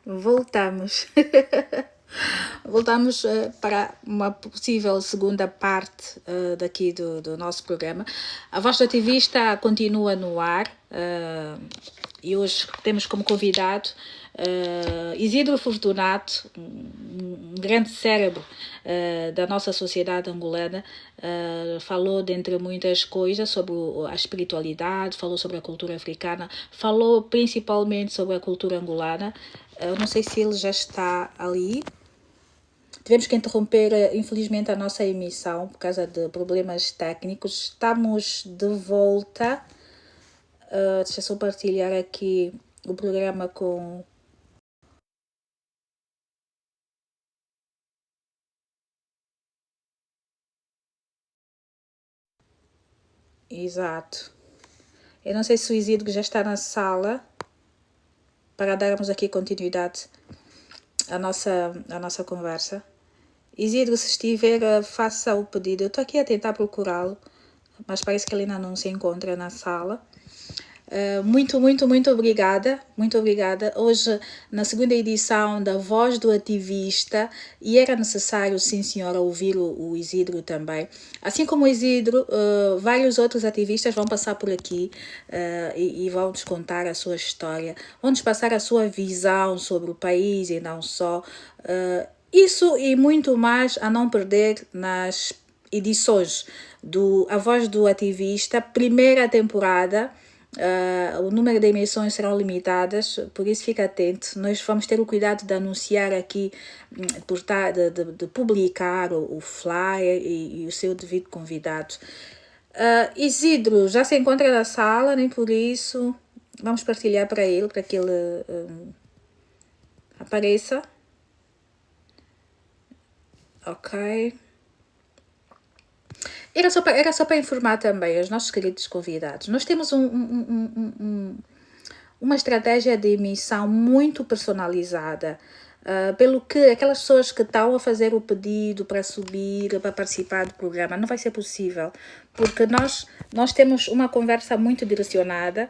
Voltamos. Voltamos para uma possível segunda parte daqui do nosso programa. A Voz do Ativista continua no ar e hoje temos como convidado Isidro Fortunato, um grande cérebro da nossa sociedade angolana. Falou, dentre muitas coisas, sobre a espiritualidade, falou sobre a cultura africana, falou principalmente sobre a cultura angolana. Eu não sei se ele já está ali. Tivemos que interromper, infelizmente, a nossa emissão por causa de problemas técnicos. Estamos de volta. Deixa eu só partilhar aqui o programa com... Exato. Eu não sei se o Isidro já está na sala para darmos aqui continuidade à nossa conversa. Isidro, se estiver, faça o pedido. Eu estou aqui a tentar procurá-lo, mas parece que ele ainda não se encontra na sala. Muito obrigada. Muito obrigada. Hoje, na segunda edição da Voz do Ativista, e era necessário, sim senhora, ouvir o Isidro também. Assim como o Isidro, vários outros ativistas vão passar por aqui e vão nos contar a sua história, vão nos passar a sua visão sobre o país e não só. Isso e muito mais a não perder nas edições do A Voz do Ativista, primeira temporada. O número de emissões serão limitadas, por isso fica atento. Nós vamos ter o cuidado de anunciar aqui, de publicar o flyer e o seu devido convidado. Isidro já se encontra na sala, nem por isso vamos partilhar para ele, para que ele apareça. Ok. Era só para informar também os nossos queridos convidados. Nós temos uma estratégia de emissão muito personalizada, pelo que aquelas pessoas que estão a fazer o pedido para subir, para participar do programa, não vai ser possível, porque nós temos uma conversa muito direcionada,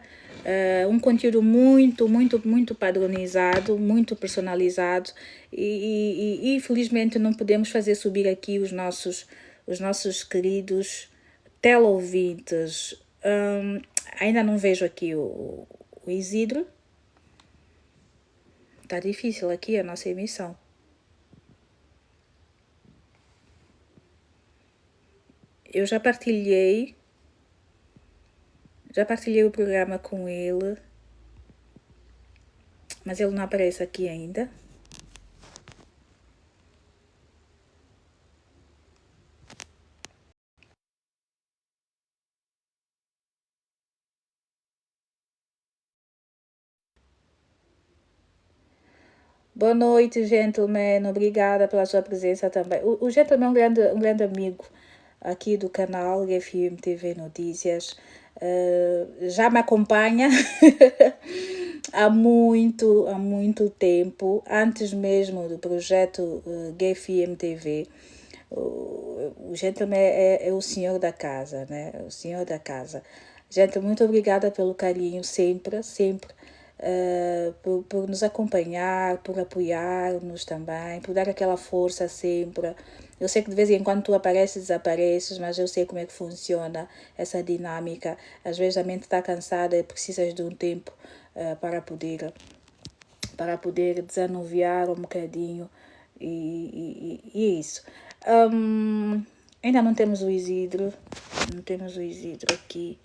um conteúdo muito padronizado, muito personalizado, e infelizmente não podemos fazer subir aqui os nossos queridos teleouvintes. Ainda não vejo aqui o Isidro. Está difícil aqui a nossa emissão. Eu já partilhei o programa com ele, mas ele não aparece aqui ainda. Boa noite, gentleman. Obrigada pela sua presença também. O gentleman é um grande amigo aqui do canal GFM TV Notícias. Já me acompanha há muito tempo, antes mesmo do projeto GFM TV. O gentleman é o senhor da casa, né? O senhor da casa. Gente, muito obrigada pelo carinho sempre. Por nos acompanhar, por apoiar-nos também, por dar aquela força sempre. Eu sei que de vez em quando tu apareces e desapareces, mas eu sei como é que funciona essa dinâmica. Às vezes a mente está cansada e precisas de um tempo para poder desanuviar um bocadinho, e é isso. Ainda não temos o Isidro aqui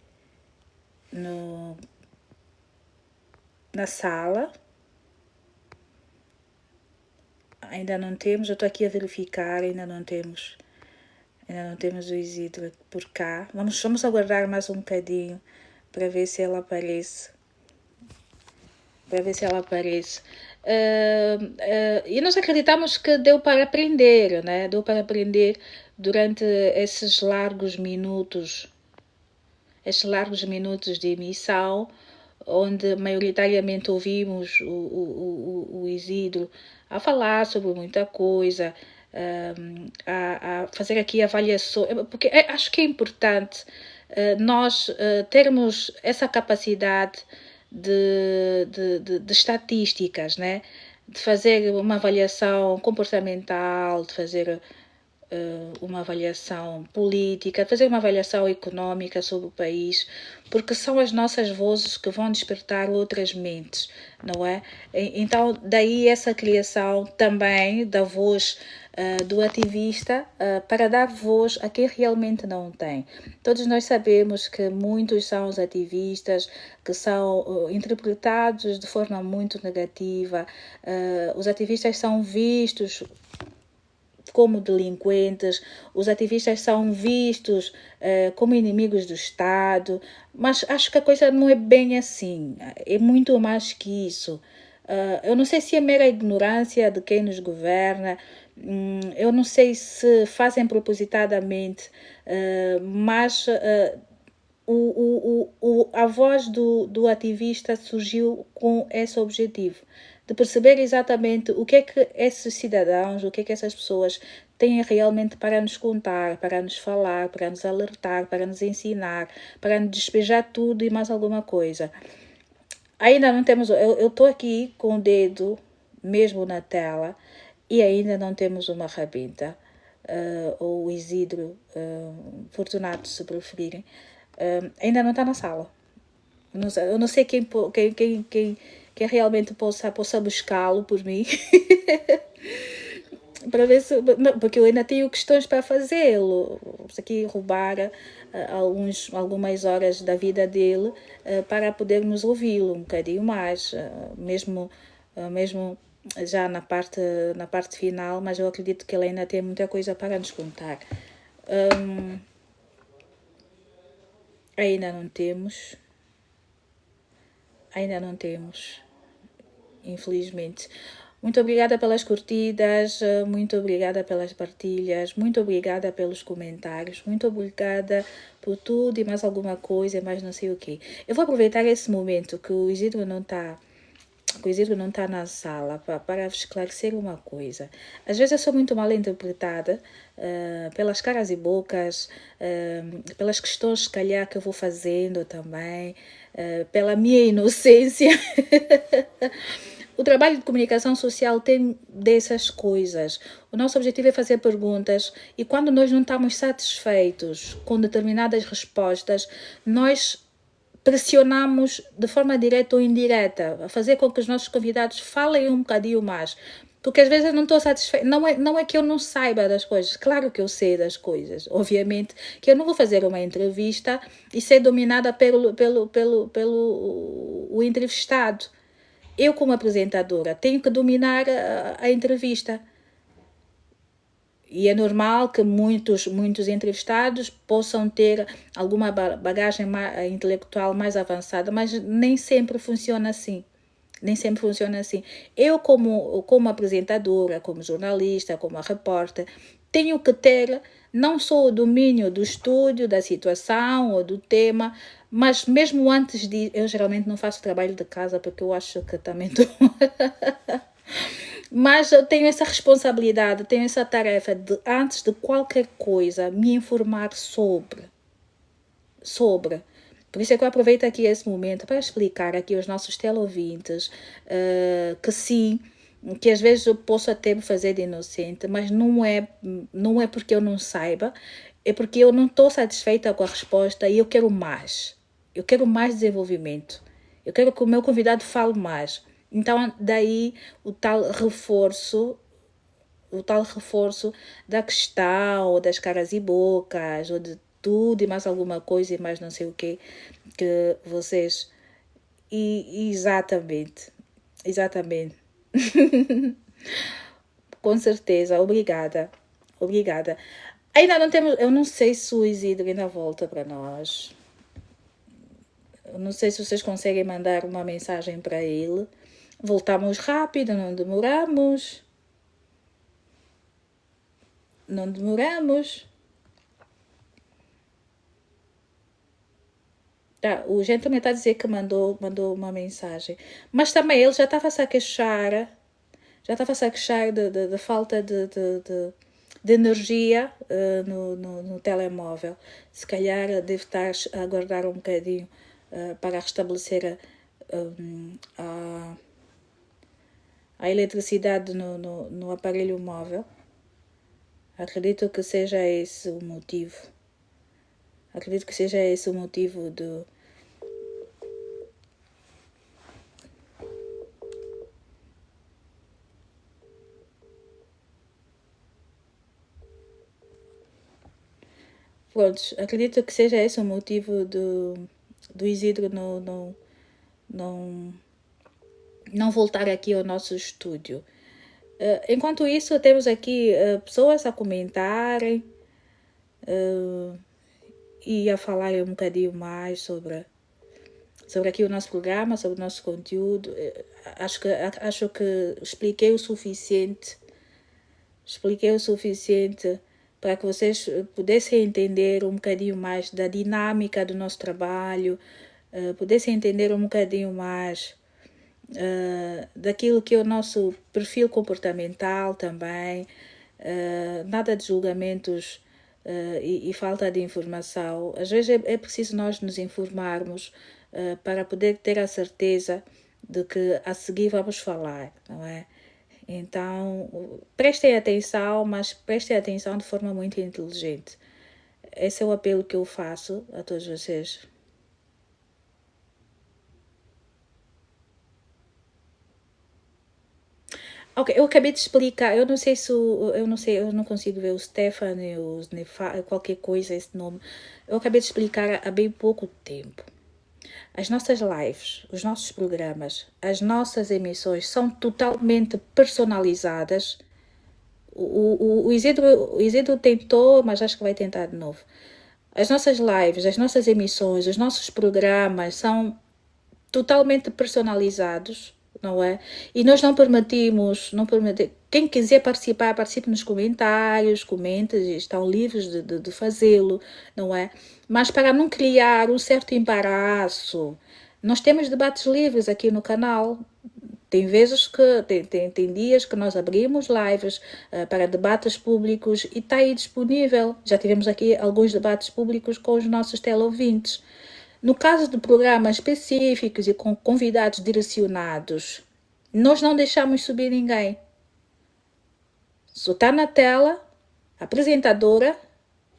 na sala. Ainda não temos, eu estou aqui a verificar, ainda não temos o Isidro por cá. Vamos aguardar mais um bocadinho para ver se ela aparece. E nós acreditamos que deu para aprender, né? Deu para aprender durante esses largos minutos de emissão, onde maioritariamente ouvimos o Isidro a falar sobre muita coisa, a fazer aqui avaliações, porque acho que é importante nós termos essa capacidade de estatísticas, né? de fazer uma avaliação comportamental, de fazer uma avaliação política, de fazer uma avaliação econômica sobre o país, porque são as nossas vozes que vão despertar outras mentes, não é? Então, daí essa criação também da voz do ativista para dar voz a quem realmente não tem. Todos nós sabemos que muitos são os ativistas que são interpretados de forma muito negativa. Os ativistas são vistos como delinquentes, os ativistas são vistos como inimigos do Estado, mas acho que a coisa não é bem assim, é muito mais que isso. Eu não sei se é mera ignorância de quem nos governa, eu não sei se fazem propositadamente, mas a voz do ativista surgiu com esse objetivo, de perceber exatamente o que é que esses cidadãos, o que é que essas pessoas têm realmente para nos contar, para nos falar, para nos alertar, para nos ensinar, para nos despejar tudo e mais alguma coisa. Ainda não temos, eu estou aqui com o dedo mesmo na tela e ainda não temos uma rabeta, ou o Isidro Fortunato, se preferirem, ainda não está na sala. Eu não sei quem realmente possa buscá-lo por mim. Para ver se, não, porque eu ainda tenho questões para fazê-lo. Vamos aqui roubar algumas horas da vida dele para podermos ouvi-lo um bocadinho mais, mesmo já na parte final, mas eu acredito que ele ainda tem muita coisa para nos contar. Ainda não temos, infelizmente. Muito obrigada pelas curtidas, muito obrigada pelas partilhas, muito obrigada pelos comentários, muito obrigada por tudo e mais alguma coisa, mais não sei o quê. Eu vou aproveitar esse momento que o Isidro não está na sala para esclarecer uma coisa. Às vezes eu sou muito mal interpretada pelas caras e bocas, pelas questões, se calhar, que eu vou fazendo também, pela minha inocência. O trabalho de comunicação social tem dessas coisas. O nosso objetivo é fazer perguntas e quando nós não estamos satisfeitos com determinadas respostas, nós pressionamos de forma direta ou indireta a fazer com que os nossos convidados falem um bocadinho mais. Porque às vezes eu não estou satisfeita. Não é que eu não saiba das coisas. Claro que eu sei das coisas. Obviamente que eu não vou fazer uma entrevista e ser dominada pelo o entrevistado. Eu, como apresentadora, tenho que dominar a entrevista. E é normal que muitos entrevistados possam ter alguma bagagem intelectual mais avançada, mas nem sempre funciona assim. Eu, como apresentadora, como jornalista, como repórter, tenho que ter não só o domínio do estúdio, da situação ou do tema, mas mesmo antes de... Eu geralmente não faço trabalho de casa porque eu acho que também estou... Mas eu tenho essa responsabilidade, tenho essa tarefa de, antes de qualquer coisa, me informar sobre. Por isso é que eu aproveito aqui esse momento para explicar aqui aos nossos teleouvintes que sim, que às vezes eu posso até me fazer de inocente, mas não é porque eu não saiba, é porque eu não estou satisfeita com a resposta e eu quero mais. Eu quero mais desenvolvimento. Eu quero que o meu convidado fale mais. Então, daí o tal reforço da questão, ou das caras e bocas, ou de tudo e mais alguma coisa e mais não sei o que vocês... Exatamente. Com certeza, obrigada. Ainda não temos... Eu não sei se o Isidro ainda volta para nós. Eu não sei se vocês conseguem mandar uma mensagem para ele. Voltamos rápido, não demoramos. O gente também está a dizer que mandou uma mensagem. Mas também ele já estava-se a queixar. Da falta de energia no telemóvel. Se calhar deve estar a aguardar um bocadinho para restabelecer a eletricidade no aparelho móvel. Acredito que seja esse o motivo. Acredito que seja esse o motivo do... Pronto, acredito que seja esse o motivo do Isidro não voltar aqui ao nosso estúdio. Enquanto isso, temos aqui pessoas a comentarem e a falarem um bocadinho mais sobre aqui o nosso programa, sobre o nosso conteúdo. Acho que expliquei o suficiente. Expliquei o suficiente para que vocês pudessem entender um bocadinho mais da dinâmica do nosso trabalho, pudessem entender um bocadinho mais daquilo que é o nosso perfil comportamental também, nada de julgamentos e falta de informação. Às vezes é preciso nós nos informarmos para poder ter a certeza de que a seguir vamos falar, não é? Então, prestem atenção, mas prestem atenção de forma muito inteligente. Esse é o apelo que eu faço a todos vocês. Ok, eu acabei de explicar, eu não sei se eu não consigo ver o Stephanie, o Nefa, qualquer coisa, esse nome. Eu acabei de explicar há bem pouco tempo. As nossas lives, os nossos programas, as nossas emissões são totalmente personalizadas. O Isidro tentou, mas acho que vai tentar de novo. As nossas lives, as nossas emissões, os nossos programas são totalmente personalizados, não é? E nós não permitimos, quem quiser participar, participe nos comentários, comente, estão livres de fazê-lo, não é? Mas para não criar um certo embaraço, nós temos debates livres aqui no canal. Tem vezes que, tem dias que nós abrimos lives para debates públicos e está aí disponível. Já tivemos aqui alguns debates públicos com os nossos teleouvintes. No caso de programas específicos e com convidados direcionados, nós não deixamos subir ninguém. Só está na tela, a apresentadora,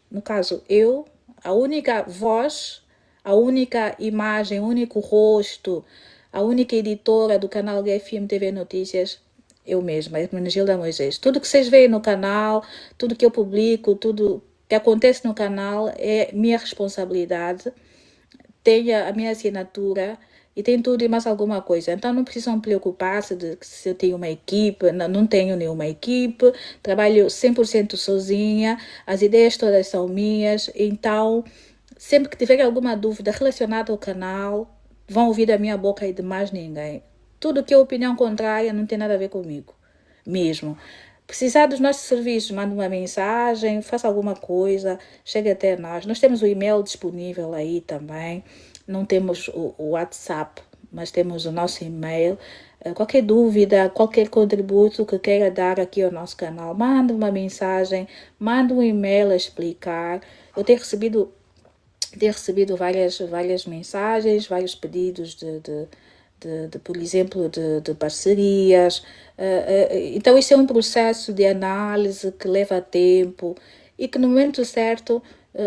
no caso eu, a única voz, a única imagem, o único rosto, a única editora do canal GFM TV Notícias, eu mesma, Hermenegilda Moisés. Tudo que vocês veem no canal, tudo que eu publico, tudo que acontece no canal é minha responsabilidade. Tem a minha assinatura e tem tudo e mais alguma coisa. Então não precisam preocupar-se de se eu tenho uma equipe. Não tenho nenhuma equipe, trabalho 100% sozinha, as ideias todas são minhas. Então, sempre que tiver alguma dúvida relacionada ao canal, vão ouvir da minha boca e de mais ninguém. Tudo que é opinião contrária não tem nada a ver comigo, mesmo. Precisar dos nossos serviços, manda uma mensagem, faça alguma coisa, chegue até nós. Nós temos o e-mail disponível aí também, não temos o WhatsApp, mas temos o nosso e-mail. Qualquer dúvida, qualquer contributo que queira dar aqui ao nosso canal, manda uma mensagem, manda um e-mail a explicar. Eu tenho recebido várias mensagens, vários pedidos por exemplo, de parcerias. Então, isso é um processo de análise que leva tempo e que no momento certo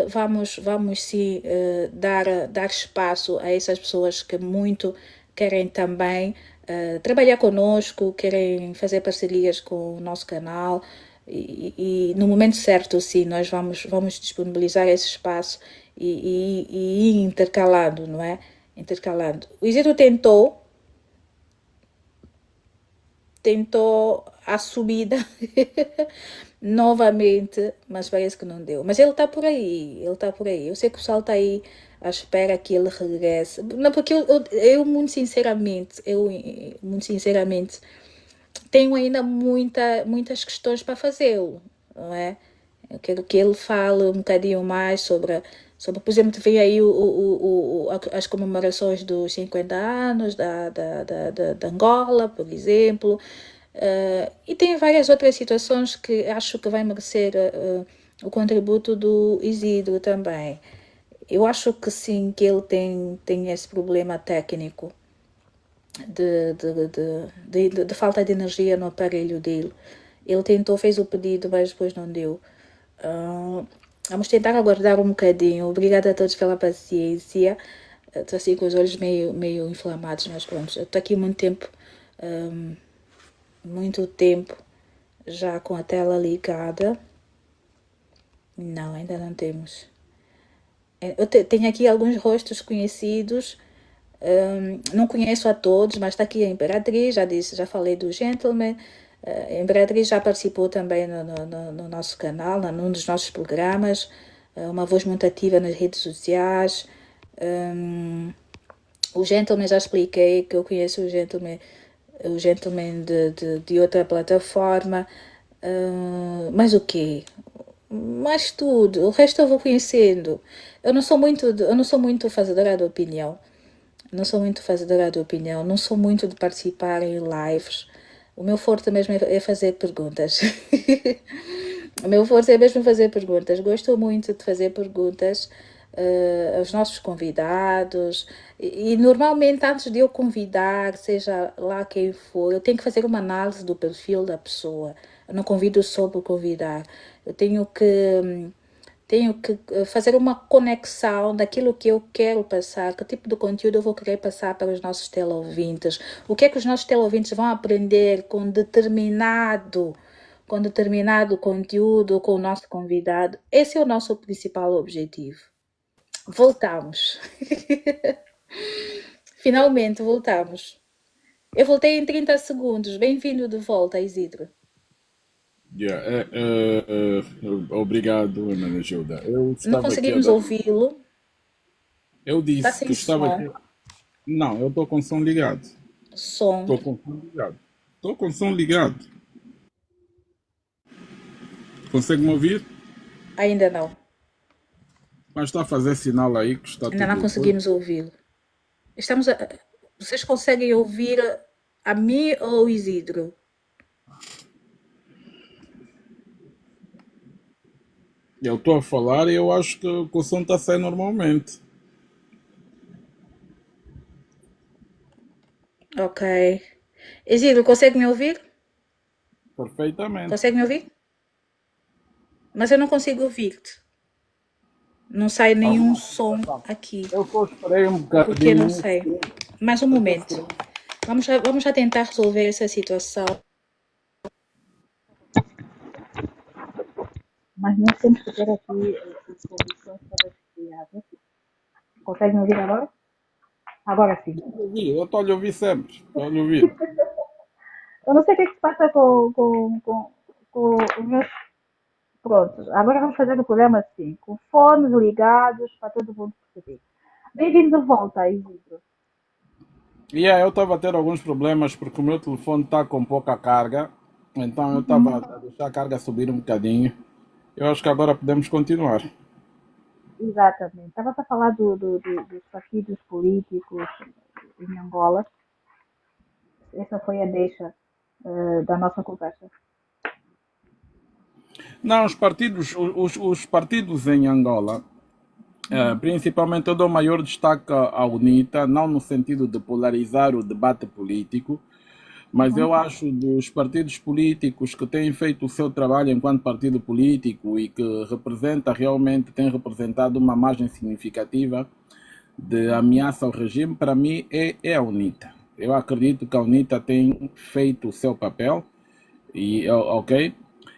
vamos sim dar espaço a essas pessoas que muito querem também trabalhar conosco, querem fazer parcerias com o nosso canal. E no momento certo, sim, nós vamos disponibilizar esse espaço e ir intercalando, não é? Intercalando. O Isidro tentou a subida novamente, mas parece que não deu. Mas ele está por aí, Eu sei que o pessoal está aí à espera que ele regresse. Não, porque eu muito sinceramente, tenho ainda muitas questões para fazê-lo, não é? Eu quero que ele fale um bocadinho mais sobre por exemplo, vem aí as comemorações dos 50 anos da Angola, por exemplo, e tem várias outras situações que acho que vai merecer o contributo do Isidro também. Eu acho que sim, que ele tem esse problema técnico. de falta de energia no aparelho dele. Ele tentou, fez o pedido, mas depois não deu. Vamos tentar aguardar um bocadinho. Obrigada a todos pela paciência. Estou assim com os olhos meio inflamados, mas pronto. Estou aqui muito tempo já com a tela ligada. Não, ainda não temos. Eu tenho aqui alguns rostos conhecidos. Não conheço a todos, mas está aqui a Imperatriz, já falei do Gentleman. A Imperatriz já participou também no nosso canal, num dos nossos programas. Uma voz muito ativa nas redes sociais. O Gentleman já expliquei que eu conheço o Gentleman de outra plataforma. Mas o quê? Mais tudo, o resto eu vou conhecendo. Eu não sou muito fazedora de opinião. Não sou muito de participar em lives. O meu forte mesmo é fazer perguntas. O meu forte é mesmo fazer perguntas. Gosto muito de fazer perguntas aos nossos convidados. E normalmente, antes de eu convidar, seja lá quem for, eu tenho que fazer uma análise do perfil da pessoa. Eu não convido só por convidar. Eu tenho que fazer uma conexão daquilo que eu quero passar, que tipo de conteúdo eu vou querer passar para os nossos teleouvintes, o que é que os nossos teleouvintes vão aprender com determinado conteúdo, com o nosso convidado. Esse é o nosso principal objetivo. Voltamos. Finalmente voltamos. Eu voltei em 30 segundos. Bem-vindo de volta, Isidro. Obrigado, Ana Gilda. Eu Não estava aqui a conseguimos dar. ouvi-lo. Eu Está disse que sem estava aqui. som. Não, eu estou com som ligado. Som. Estou com som ligado. Estou com som ligado. Consegue me ouvir? Ainda não. Mas está a fazer sinal aí que está Ainda não tudo. Pois. conseguimos ouvi-lo. Vocês conseguem ouvir a mim ou o Isidro? Eu estou a falar e eu acho que o som está a sair normalmente. Ok. Isidro, consegue me ouvir? Perfeitamente. Consegue me ouvir? Mas eu não consigo ouvir-te. Não sai nenhum Alguma som situação. aqui. Eu só esperei um Porque não bocadinho. sei. Mais um Eu só momento. esperei. Vamos já tentar resolver essa situação. Mas nós temos que ter aqui as condições todas criadas. Consegue me ouvir agora? Agora sim. Eu estou a lhe ouvir sempre. Estou a lhe ouvir. Eu não sei o que é que se passa com os meus. Pronto, agora vamos fazer o programa assim, com fones ligados para todo mundo perceber. Bem-vindo de volta, Isidro. Eu estava a ter alguns problemas porque o meu telefone está com pouca carga, então eu estava a deixar a carga subir um bocadinho. Eu acho que agora podemos continuar. Exatamente. Estava a falar dos partidos políticos em Angola. Essa foi a deixa da nossa conversa. Não, os partidos em Angola, principalmente eu dou maior destaque à UNITA, não no sentido de polarizar o debate político, mas eu acho dos partidos políticos que têm feito o seu trabalho enquanto partido político e que tem representado uma margem significativa de ameaça ao regime, para mim é a UNITA. Eu acredito que a UNITA tem feito o seu papel, ok?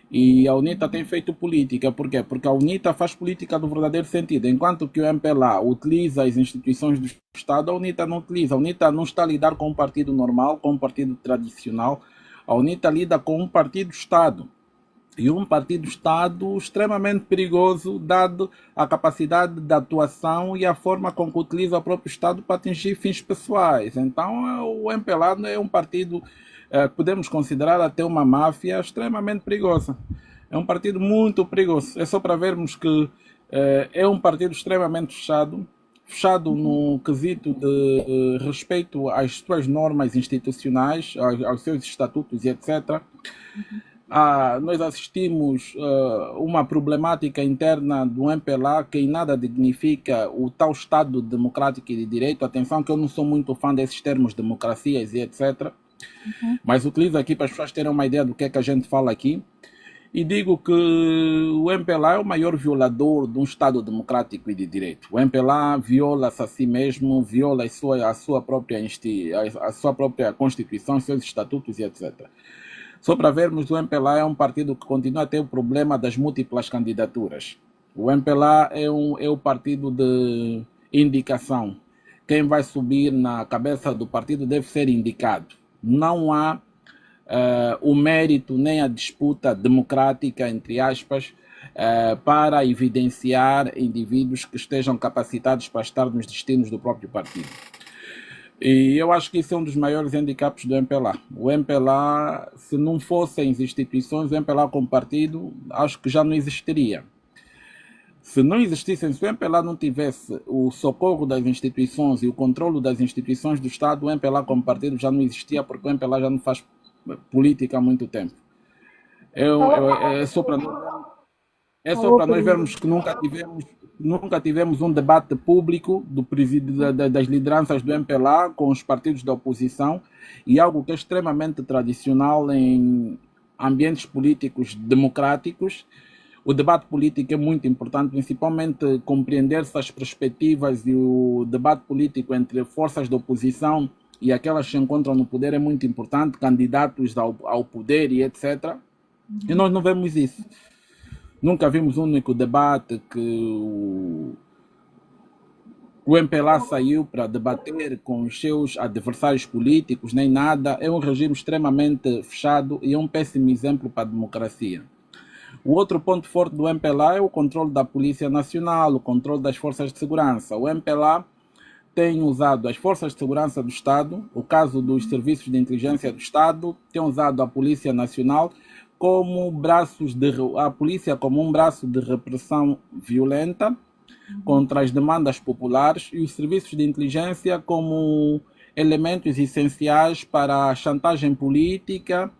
E a UNITA tem feito política, por quê? Porque a UNITA faz política do verdadeiro sentido, enquanto que o MPLA utiliza as instituições do Estado, a UNITA não utiliza. A UNITA não está a lidar com um partido normal, com um partido tradicional, a UNITA lida com um partido-Estado. E um partido-Estado extremamente perigoso, dado a capacidade de atuação e a forma com que utiliza o próprio Estado para atingir fins pessoais. Então, o MPLA é um partido que podemos considerar até uma máfia extremamente perigosa. É um partido muito perigoso. É só para vermos que é um partido extremamente fechado no quesito de respeito às suas normas institucionais, aos seus estatutos e etc. nós assistimos uma problemática interna do MPLA que em nada dignifica o tal Estado democrático e de direito. Atenção que eu não sou muito fã desses termos democracias e etc. Mas utilizo aqui para as pessoas terem uma ideia do que é que a gente fala aqui. E digo que o MPLA é o maior violador de um Estado democrático e de direito. O MPLA viola-se a si mesmo, viola a sua própria Constituição, seus estatutos e etc. Só para vermos, o MPLA é um partido que continua a ter o problema das múltiplas candidaturas. O MPLA é o partido de indicação. Quem vai subir na cabeça do partido deve ser indicado. Não há o mérito nem a disputa democrática, entre aspas, para evidenciar indivíduos que estejam capacitados para estar nos destinos do próprio partido. E eu acho que isso é um dos maiores handicaps do MPLA. O MPLA, se não fossem as instituições, o MPLA como partido, acho que já não existiria. Se não existissem, se o MPLA não tivesse o socorro das instituições e o controle das instituições do Estado, o MPLA como partido já não existia, porque o MPLA já não faz política há muito tempo. É só para nós vermos que nunca tivemos um debate público das lideranças do MPLA com os partidos da oposição, e algo que é extremamente tradicional em ambientes políticos democráticos. O debate político é muito importante, principalmente compreender-se as perspectivas, e o debate político entre forças da oposição e aquelas que se encontram no poder é muito importante, candidatos ao poder e etc. E nós não vemos isso. Nunca vimos um único debate que o MPLA saiu para debater com os seus adversários políticos, nem nada. É um regime extremamente fechado e é um péssimo exemplo para a democracia. O outro ponto forte do MPLA é o controle da Polícia Nacional, o controle das forças de segurança. O MPLA tem usado as forças de segurança do Estado, o caso dos serviços de inteligência do Estado, tem usado a Polícia Nacional como a polícia como um braço de repressão violenta contra as demandas populares, e os serviços de inteligência como elementos essenciais para a chantagem política,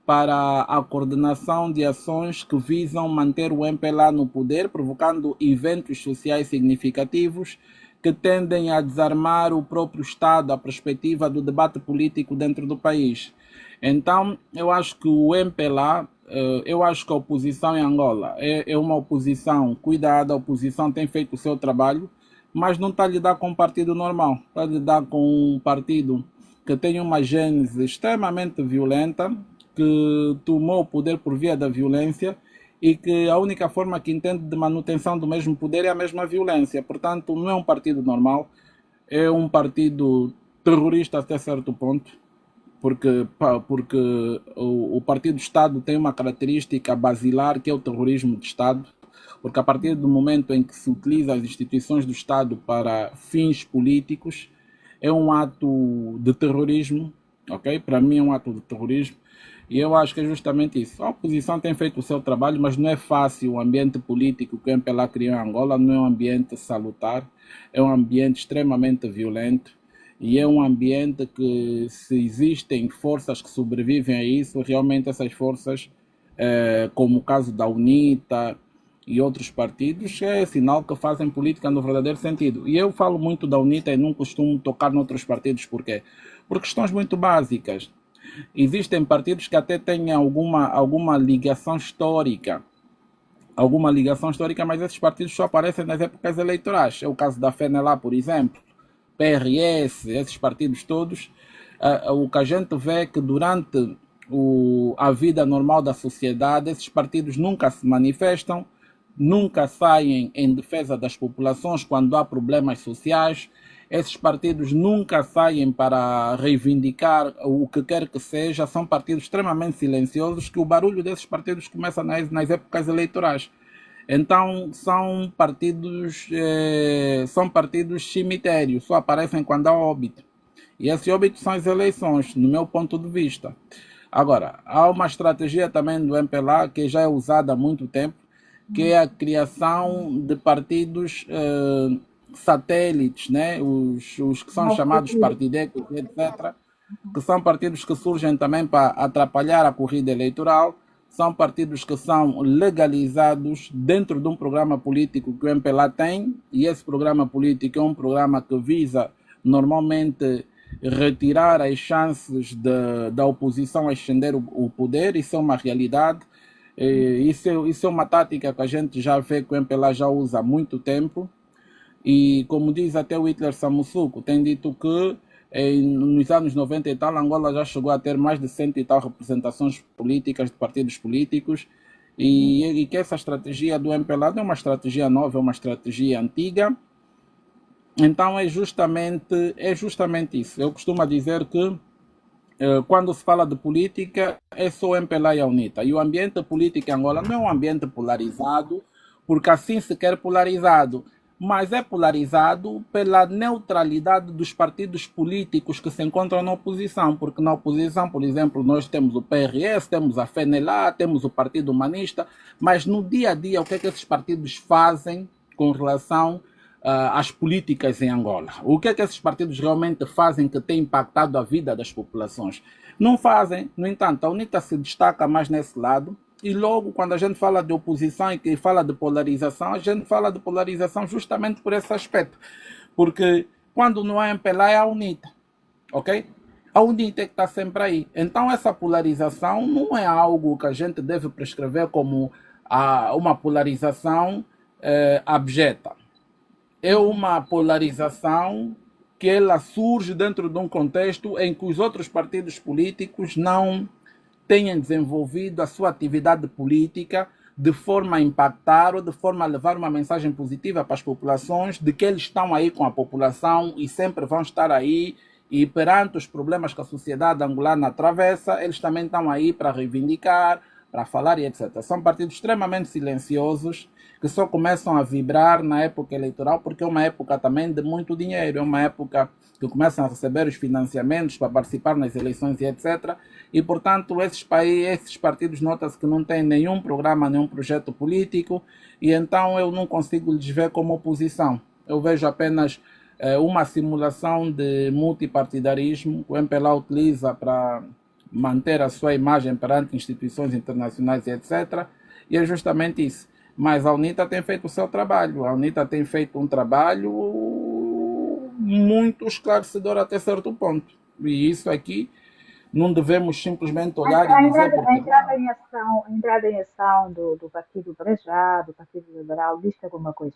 para a coordenação de ações que visam manter o MPLA no poder, provocando eventos sociais significativos que tendem a desarmar o próprio Estado, a perspectiva do debate político dentro do país. Então, eu acho que o MPLA, eu acho que a oposição em Angola é uma oposição cuidada, a oposição tem feito o seu trabalho, mas não está a lidar com um partido normal, está a lidar com um partido que tem uma gênese extremamente violenta, que tomou o poder por via da violência e que a única forma que entende de manutenção do mesmo poder é a mesma violência. Portanto, não é um partido normal, é um partido terrorista até certo ponto, porque o partido Estado tem uma característica basilar que é o terrorismo de Estado, porque a partir do momento em que se utiliza as instituições do Estado para fins políticos, é um ato de terrorismo, ok? Para mim é um ato de terrorismo. E eu acho que é justamente isso. A oposição tem feito o seu trabalho, mas não é fácil. O ambiente político que o MPLA criou em Angola não é um ambiente salutar, é um ambiente extremamente violento, e é um ambiente que, se existem forças que sobrevivem a isso, realmente essas forças, como o caso da UNITA e outros partidos, é sinal que fazem política no verdadeiro sentido. E eu falo muito da UNITA e não costumo tocar noutros partidos. Por quê? Por questões muito básicas. Existem partidos que até têm alguma ligação histórica, mas esses partidos só aparecem nas épocas eleitorais. É o caso da FENELA, por exemplo, PRS, esses partidos todos. O que a gente vê é que durante a vida normal da sociedade, esses partidos nunca se manifestam, nunca saem em defesa das populações quando há problemas sociais. Esses partidos nunca saem para reivindicar o que quer que seja, são partidos extremamente silenciosos, que o barulho desses partidos começa nas épocas eleitorais. Então são partidos cemitérios, só aparecem quando há óbito. E esse óbito são as eleições, no meu ponto de vista. Agora, há uma estratégia também do MPLA que já é usada há muito tempo, que é a criação de partidos satélites, né? Os que são chamados partidecos, etc., que são partidos que surgem também para atrapalhar a corrida eleitoral, são partidos que são legalizados dentro de um programa político que o MPLA tem, e esse programa político é um programa que visa normalmente retirar as chances da oposição a ascender o poder. Isso é uma realidade. Isso é uma tática que a gente já vê que o MPLA já usa há muito tempo. E como diz até o Hitler Samussuco, tem dito que nos anos 90 e tal, Angola já chegou a ter mais de 100 e tal representações políticas de partidos políticos, e que essa estratégia do MPLA não é uma estratégia nova, é uma estratégia antiga. Então é justamente isso. Eu costumo dizer que quando se fala de política, é só o MPLA e a UNITA. E o ambiente político em Angola não é um ambiente polarizado, porque assim se quer polarizado, mas é polarizado pela neutralidade dos partidos políticos que se encontram na oposição, porque na oposição, por exemplo, nós temos o PRS, temos a FNLA, temos o Partido Humanista, mas no dia a dia, o que é que esses partidos fazem com relação às políticas em Angola? O que é que esses partidos realmente fazem que tem impactado a vida das populações? Não fazem. No entanto, a UNITA se destaca mais nesse lado. E logo, quando a gente fala de oposição e que fala de polarização, a gente fala de polarização justamente por esse aspecto. Porque quando não é MPLA, é a UNITA. Ok? A UNITA é que está sempre aí. Então, essa polarização não é algo que a gente deve prescrever como uma polarização abjeta. É uma polarização que ela surge dentro de um contexto em que os outros partidos políticos não tenham desenvolvido a sua atividade política de forma a impactar ou de forma a levar uma mensagem positiva para as populações de que eles estão aí com a população e sempre vão estar aí, e perante os problemas que a sociedade angolana atravessa, eles também estão aí para reivindicar, para falar e etc. São partidos extremamente silenciosos que só começam a vibrar na época eleitoral, porque é uma época também de muito dinheiro, é uma época que começam a receber os financiamentos para participar nas eleições e etc. E, portanto, esses partidos nota-se que não têm nenhum programa, nenhum projeto político, e então eu não consigo lhes ver como oposição. Eu vejo apenas uma simulação de multipartidarismo que o MPLA utiliza para manter a sua imagem perante instituições internacionais e etc. E é justamente isso. Mas a UNITA tem feito o seu trabalho. A UNITA tem feito um trabalho muito esclarecedor até certo ponto. E isso aqui não devemos simplesmente olhar e dizer... A entrada em ação do Partido para já, do Partido Liberal, diz alguma coisa?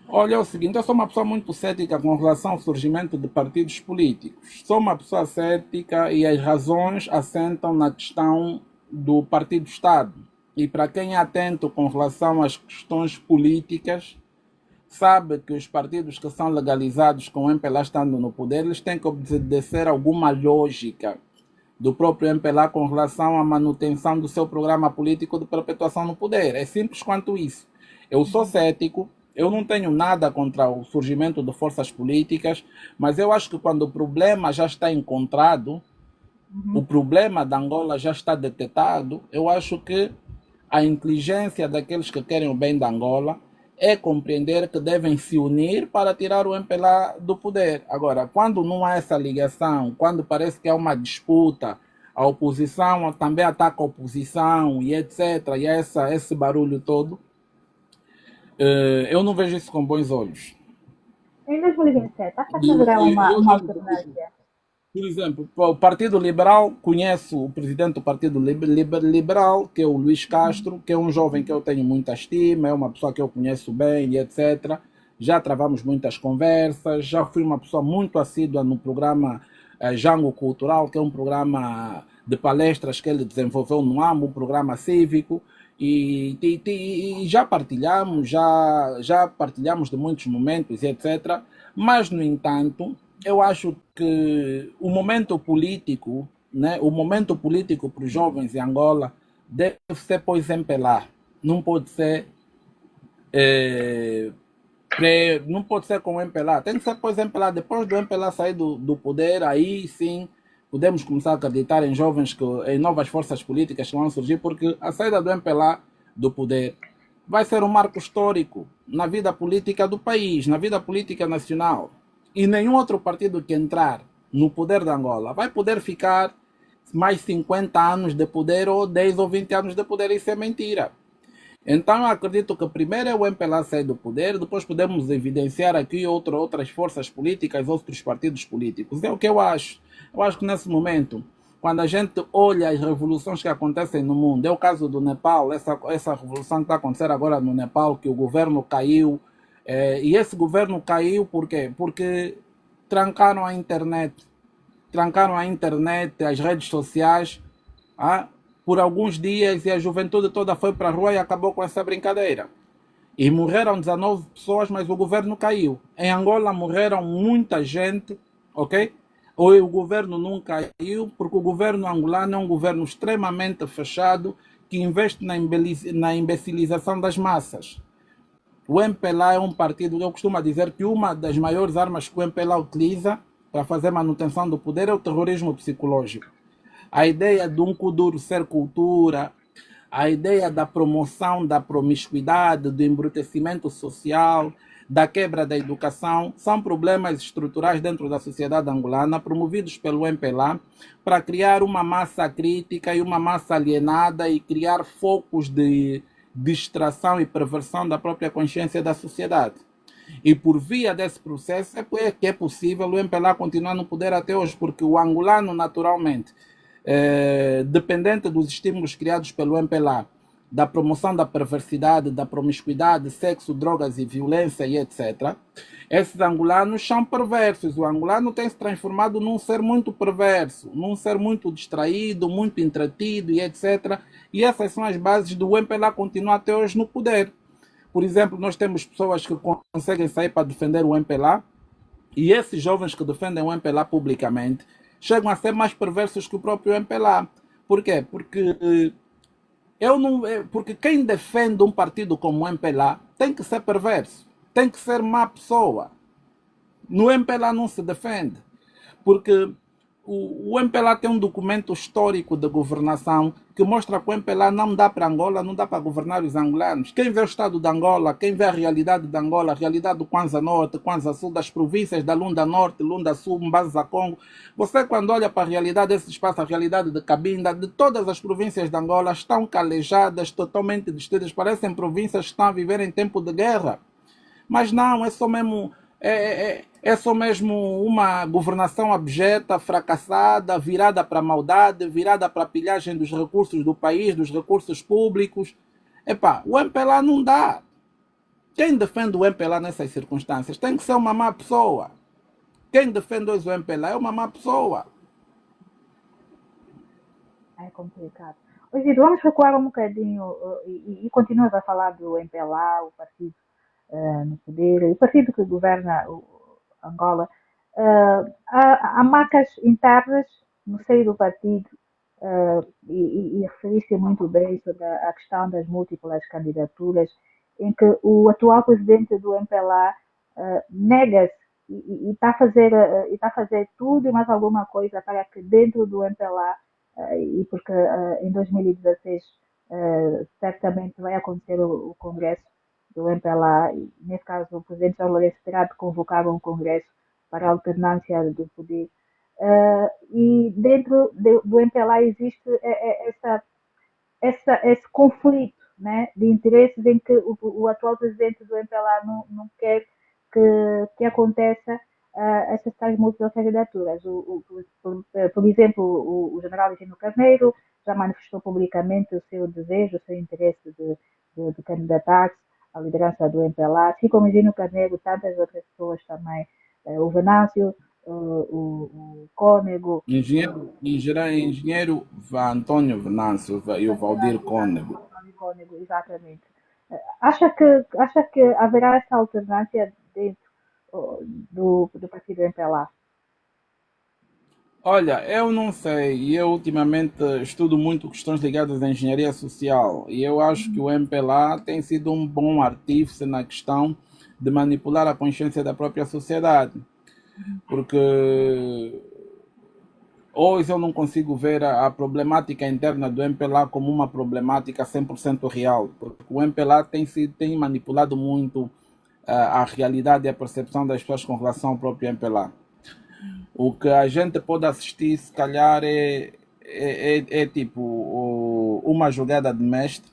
Olha, é o seguinte, eu sou uma pessoa muito cética com relação ao surgimento de partidos políticos. Sou uma pessoa cética e as razões assentam na questão do partido-Estado. E para quem é atento com relação às questões políticas, sabe que os partidos que são legalizados com o MPLA estando no poder, eles têm que obedecer alguma lógica do próprio MPLA com relação à manutenção do seu programa político de perpetuação no poder. É simples quanto isso. Eu sou cético, eu não tenho nada contra o surgimento de forças políticas, mas eu acho que quando o problema já está encontrado, o problema da Angola já está detetado, eu acho que a inteligência daqueles que querem o bem da Angola é compreender que devem se unir para tirar o MPLA do poder. Agora, quando não há essa ligação, quando parece que há uma disputa, a oposição também ataca a oposição e etc., e há esse barulho todo, eu não vejo isso com bons olhos. Em 2027, acha que haverá uma alternância? Por exemplo, o Partido Liberal, conheço o presidente do Partido Liberal, que é o Luís Castro, que é um jovem que eu tenho muita estima, é uma pessoa que eu conheço bem e etc. Já travamos muitas conversas, já fui uma pessoa muito assídua no programa Jango Cultural, que é um programa de palestras que ele desenvolveu no AMO, um programa cívico, e já partilhamos de muitos momentos e etc. Mas, no entanto, eu acho que o momento político, né, o momento político para os jovens em Angola deve ser pós-MPLA. Não pode ser não pode ser com o MPLA. Tem que ser pós-MPLA. Depois do MPLA sair do poder, aí sim podemos começar a acreditar em jovens, em novas forças políticas que vão surgir, porque a saída do MPLA do poder vai ser um marco histórico na vida política do país, na vida política nacional. E nenhum outro partido que entrar no poder da Angola vai poder ficar mais 50 anos de poder ou 10 ou 20 anos de poder. Isso é mentira. Então eu acredito que primeiro é o MPLA sair do poder, depois podemos evidenciar aqui outras forças políticas, outros partidos políticos. É o que eu acho. Eu acho que nesse momento, quando a gente olha as revoluções que acontecem no mundo, é o caso do Nepal, essa revolução que está acontecendo agora no Nepal, que o governo caiu, e esse governo caiu por quê? Porque trancaram a internet, as redes sociais, ah, por alguns dias, e a juventude toda foi para a rua e acabou com essa brincadeira. E morreram 19 pessoas, mas o governo caiu. Em Angola morreram muita gente, ok? Ou o governo não caiu, porque o governo angolano é um governo extremamente fechado que investe na imbecilização das massas. O MPLA é um partido, eu costumo dizer que uma das maiores armas que o MPLA utiliza para fazer manutenção do poder é o terrorismo psicológico. A ideia de um Kuduro ser cultura, a ideia da promoção da promiscuidade, do embrutecimento social, da quebra da educação, são problemas estruturais dentro da sociedade angolana, promovidos pelo MPLA, para criar uma massa crítica e uma massa alienada e criar focos de distração e perversão da própria consciência da sociedade. E por via desse processo é que é possível o MPLA continuar no poder até hoje, porque o angolano, naturalmente, dependente dos estímulos criados pelo MPLA, da promoção da perversidade, da promiscuidade, sexo, drogas e violência e etc., esses angolanos são perversos. O angolano tem se transformado num ser muito perverso, num ser muito distraído, muito entretido e etc. E essas são as bases do MPLA continuar até hoje no poder. Por exemplo, nós temos pessoas que conseguem sair para defender o MPLA, e esses jovens que defendem o MPLA publicamente chegam a ser mais perversos que o próprio MPLA. Por quê? Porque quem defende um partido como o MPLA tem que ser perverso, tem que ser má pessoa. No MPLA não se defende, porque o MPLA tem um documento histórico de governação que mostra que o MPLA não dá para Angola, não dá para governar os angolanos. Quem vê o estado de Angola, quem vê a realidade de Angola, a realidade do Kwanza Norte, Kwanza Sul, das províncias da Lunda Norte, Lunda Sul, Mbanza Congo, você quando olha para a realidade desse espaço, a realidade de Cabinda, de todas as províncias de Angola, estão calejadas, totalmente destruídas, parecem províncias que estão a viver em tempo de guerra. Mas não, é só mesmo uma governação abjeta, fracassada, virada para a maldade, virada para a pilhagem dos recursos do país, dos recursos públicos. O MPLA não dá. Quem defende o MPLA nessas circunstâncias tem que ser uma má pessoa. Quem defende hoje o MPLA é uma má pessoa. É complicado. Hoje vamos recuar um bocadinho e continuas a falar do MPLA, o partido no poder, o partido que governa Angola. Há marcas internas no seio do partido e referiste muito bem sobre a questão das múltiplas candidaturas, em que o atual presidente do MPLA nega-se e está a fazer tudo e mais alguma coisa para que dentro do MPLA, e porque em 2016 certamente vai acontecer o Congresso do MPLA, e nesse caso o presidente João Lourenço terá de convocar um congresso para a alternância do poder. E dentro do MPLA existe esse conflito, né, de interesses em que o atual presidente do MPLA não quer que aconteça essas tais múltiplas candidaturas. Por exemplo, o general Higino Carneiro já manifestou publicamente o seu desejo, o seu interesse de candidatar-se à liderança do MPLA, assim como Higino Carneiro, tantas outras pessoas também, o Venâncio, o Cônego, Engenheiro Antônio Venâncio e o Valdir Cônego. Cônego, exatamente. Acha que haverá essa alternância dentro do partido MPLA? Olha, eu não sei. Eu ultimamente estudo muito questões ligadas à engenharia social e eu acho que o MPLA tem sido um bom artífice na questão de manipular a consciência da própria sociedade. Porque hoje eu não consigo ver a problemática interna do MPLA como uma problemática 100% real, porque o MPLA tem manipulado muito a realidade e a percepção das pessoas com relação ao próprio MPLA. O que a gente pode assistir, se calhar, é tipo uma jogada de mestre,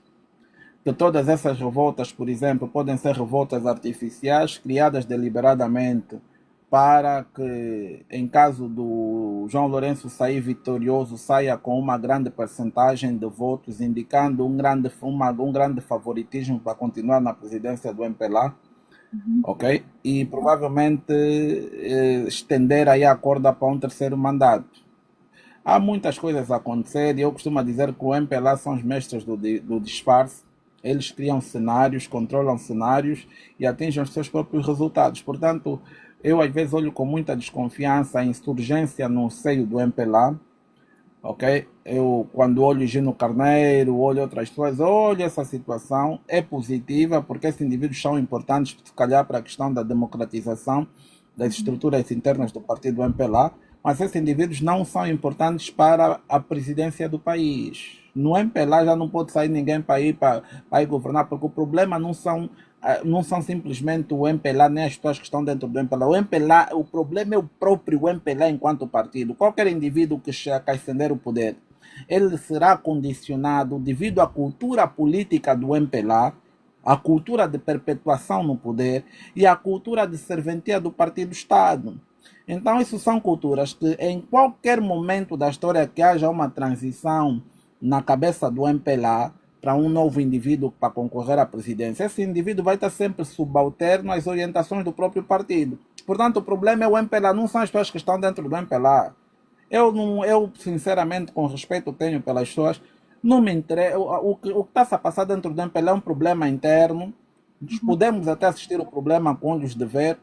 que todas essas revoltas, por exemplo, podem ser revoltas artificiais, criadas deliberadamente para que, em caso do João Lourenço sair vitorioso, saia com uma grande percentagem de votos, indicando um grande favoritismo para continuar na presidência do MPLA, Uhum. ok? E provavelmente estender aí a corda para um terceiro mandato. Há muitas coisas a acontecer e eu costumo dizer que o MPLA são os mestres do disfarce. Eles criam cenários, controlam cenários e atingem os seus próprios resultados. Portanto, eu às vezes olho com muita desconfiança a insurgência no seio do MPLA, ok? Eu, quando olho Gino Carneiro, olho outras pessoas, olho essa situação, é positiva, porque esses indivíduos são importantes, se calhar, para a questão da democratização das estruturas internas do partido MPLA, mas esses indivíduos não são importantes para a presidência do país. No MPLA já não pode sair ninguém para ir governar, porque o problema não são simplesmente o MPLA nem as pessoas que estão dentro do MPLA. O problema é o próprio MPLA enquanto partido. Qualquer indivíduo que chega a ascender o poder, ele será condicionado devido à cultura política do MPLA, a cultura de perpetuação no poder e a cultura de serventia do partido-Estado. Então, isso são culturas que, em qualquer momento da história que haja uma transição na cabeça do MPLA para um novo indivíduo para concorrer à presidência, esse indivíduo vai estar sempre subalterno às orientações do próprio partido. Portanto, o problema é o MPLA, não são as pessoas que estão dentro do MPLA. Eu sinceramente, com respeito que tenho pelas pessoas, não me interessa. O que está a passar dentro do MPLA é um problema interno. Podemos até assistir o problema com olhos de ver,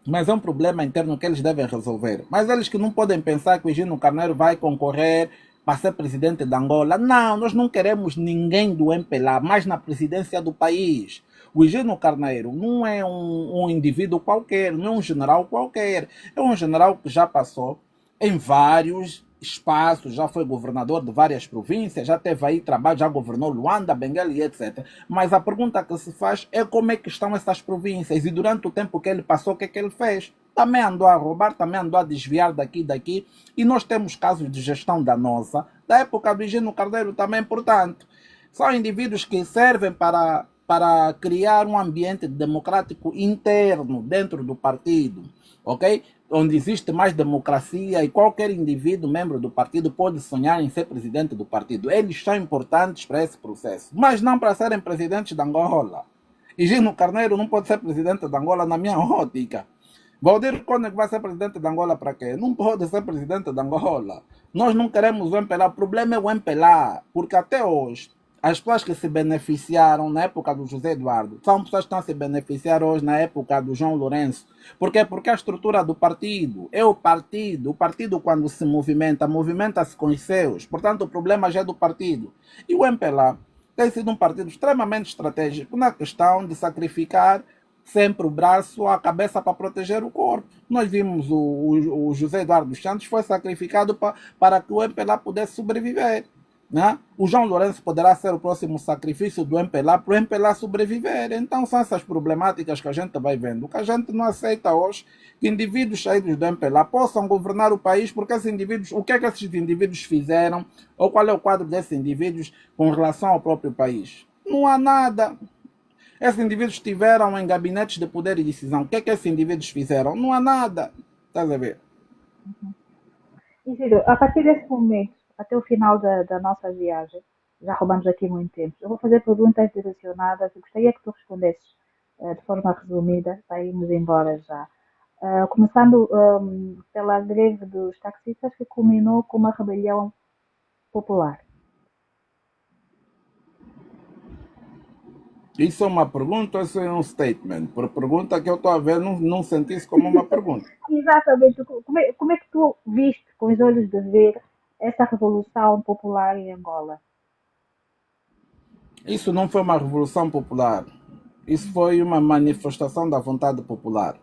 mas é um problema interno que eles devem resolver. Mas eles que não podem pensar que o Gino Carneiro vai concorrer para ser presidente da Angola. Não, nós não queremos ninguém do MPLA, mas na presidência do país. O Gino Carneiro não é um indivíduo qualquer, não é um general qualquer. É um general que já passou em vários espaços, já foi governador de várias províncias, já teve aí trabalho, já governou Luanda, Benguela e etc. Mas a pergunta que se faz é como é que estão essas províncias e durante o tempo que ele passou, o que é que ele fez? Também andou a roubar, também andou a desviar daqui, e nós temos casos de gestão danosa, da época do Gino Carneiro também, portanto. São indivíduos que servem para criar um ambiente democrático interno dentro do partido, ok? Onde existe mais democracia e qualquer indivíduo, membro do partido, pode sonhar em ser presidente do partido. Eles são importantes para esse processo, mas não para serem presidentes da Angola. E Gino Carneiro não pode ser presidente da Angola na minha ótica. Valdir Cónego vai ser presidente da Angola para quê? Não pode ser presidente da Angola. Nós não queremos o MPLA. O problema é o MPLA, porque até hoje as pessoas que se beneficiaram na época do José Eduardo são pessoas que estão a se beneficiar hoje na época do João Lourenço. Por quê? Porque a estrutura do partido é o partido. O partido, quando se movimenta, movimenta-se com os seus. Portanto, o problema já é do partido. E o MPLA tem sido um partido extremamente estratégico na questão de sacrificar sempre o braço, a cabeça para proteger o corpo. Nós vimos o José Eduardo dos Santos foi sacrificado para que o MPLA pudesse sobreviver. Né? O João Lourenço poderá ser o próximo sacrifício do MPLA para o MPLA sobreviver. Então são essas problemáticas que a gente vai vendo. O que a gente não aceita hoje que indivíduos saídos do MPLA possam governar o país, porque esses indivíduos, o que é que esses indivíduos fizeram, ou qual é o quadro desses indivíduos com relação ao próprio país? Não há nada. Esses indivíduos estiveram em gabinetes de poder e decisão. O que é que esses indivíduos fizeram? Não há nada. Estás a ver? Isidro, a partir desse momento, até o final da nossa viagem, já roubamos aqui muito tempo, eu vou fazer perguntas direcionadas e gostaria que tu respondesses de forma resumida, para irmos embora já. Começando pela greve dos taxistas que culminou com uma rebelião popular. Isso é uma pergunta ou isso é um statement? Por pergunta que eu estou a ver, não senti isso como uma pergunta. Exatamente. Como é que tu viste com os olhos de ver essa revolução popular em Angola? Isso não foi uma revolução popular. Isso foi uma manifestação da vontade popular.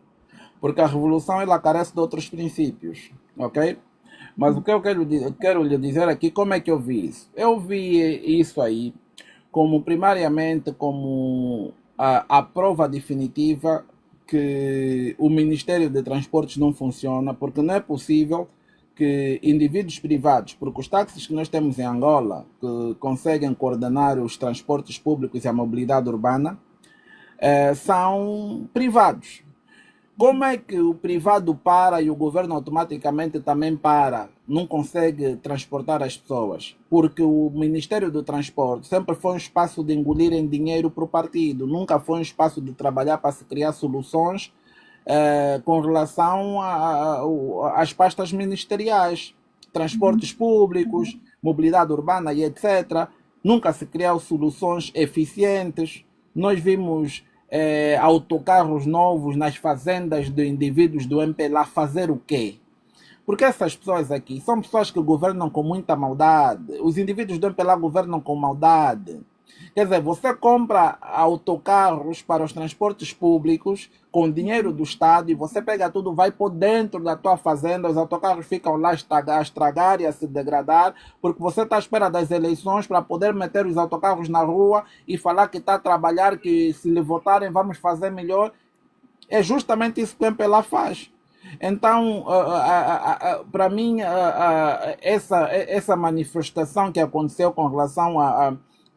Porque a revolução ela carece de outros princípios, ok? Mas o que eu quero lhe dizer aqui, como é que eu vi isso? Eu vi isso aí como primariamente como a prova definitiva que o Ministério de Transportes não funciona, porque não é possível que indivíduos privados, porque os táxis que nós temos em Angola, que conseguem coordenar os transportes públicos e a mobilidade urbana, são privados. Como é que o privado para e o governo automaticamente também para, não consegue transportar as pessoas? Porque o Ministério do Transporte sempre foi um espaço de engolirem dinheiro para o partido, nunca foi um espaço de trabalhar para se criar soluções com relação às pastas ministeriais, transportes públicos, mobilidade urbana e etc. Nunca se criaram soluções eficientes. Nós vimos autocarros novos nas fazendas de indivíduos do MPLA fazer o quê? Porque essas pessoas aqui são pessoas que governam com muita maldade. Os indivíduos do MPLA governam com maldade. Quer dizer, você compra autocarros para os transportes públicos com dinheiro do Estado e você pega tudo, vai por dentro da tua fazenda, os autocarros ficam lá a estragar e a se degradar, porque você está à espera das eleições para poder meter os autocarros na rua e falar que está a trabalhar, que se lhe votarem vamos fazer melhor. É justamente isso que o MPLA faz. Então, para mim, essa manifestação que aconteceu com relação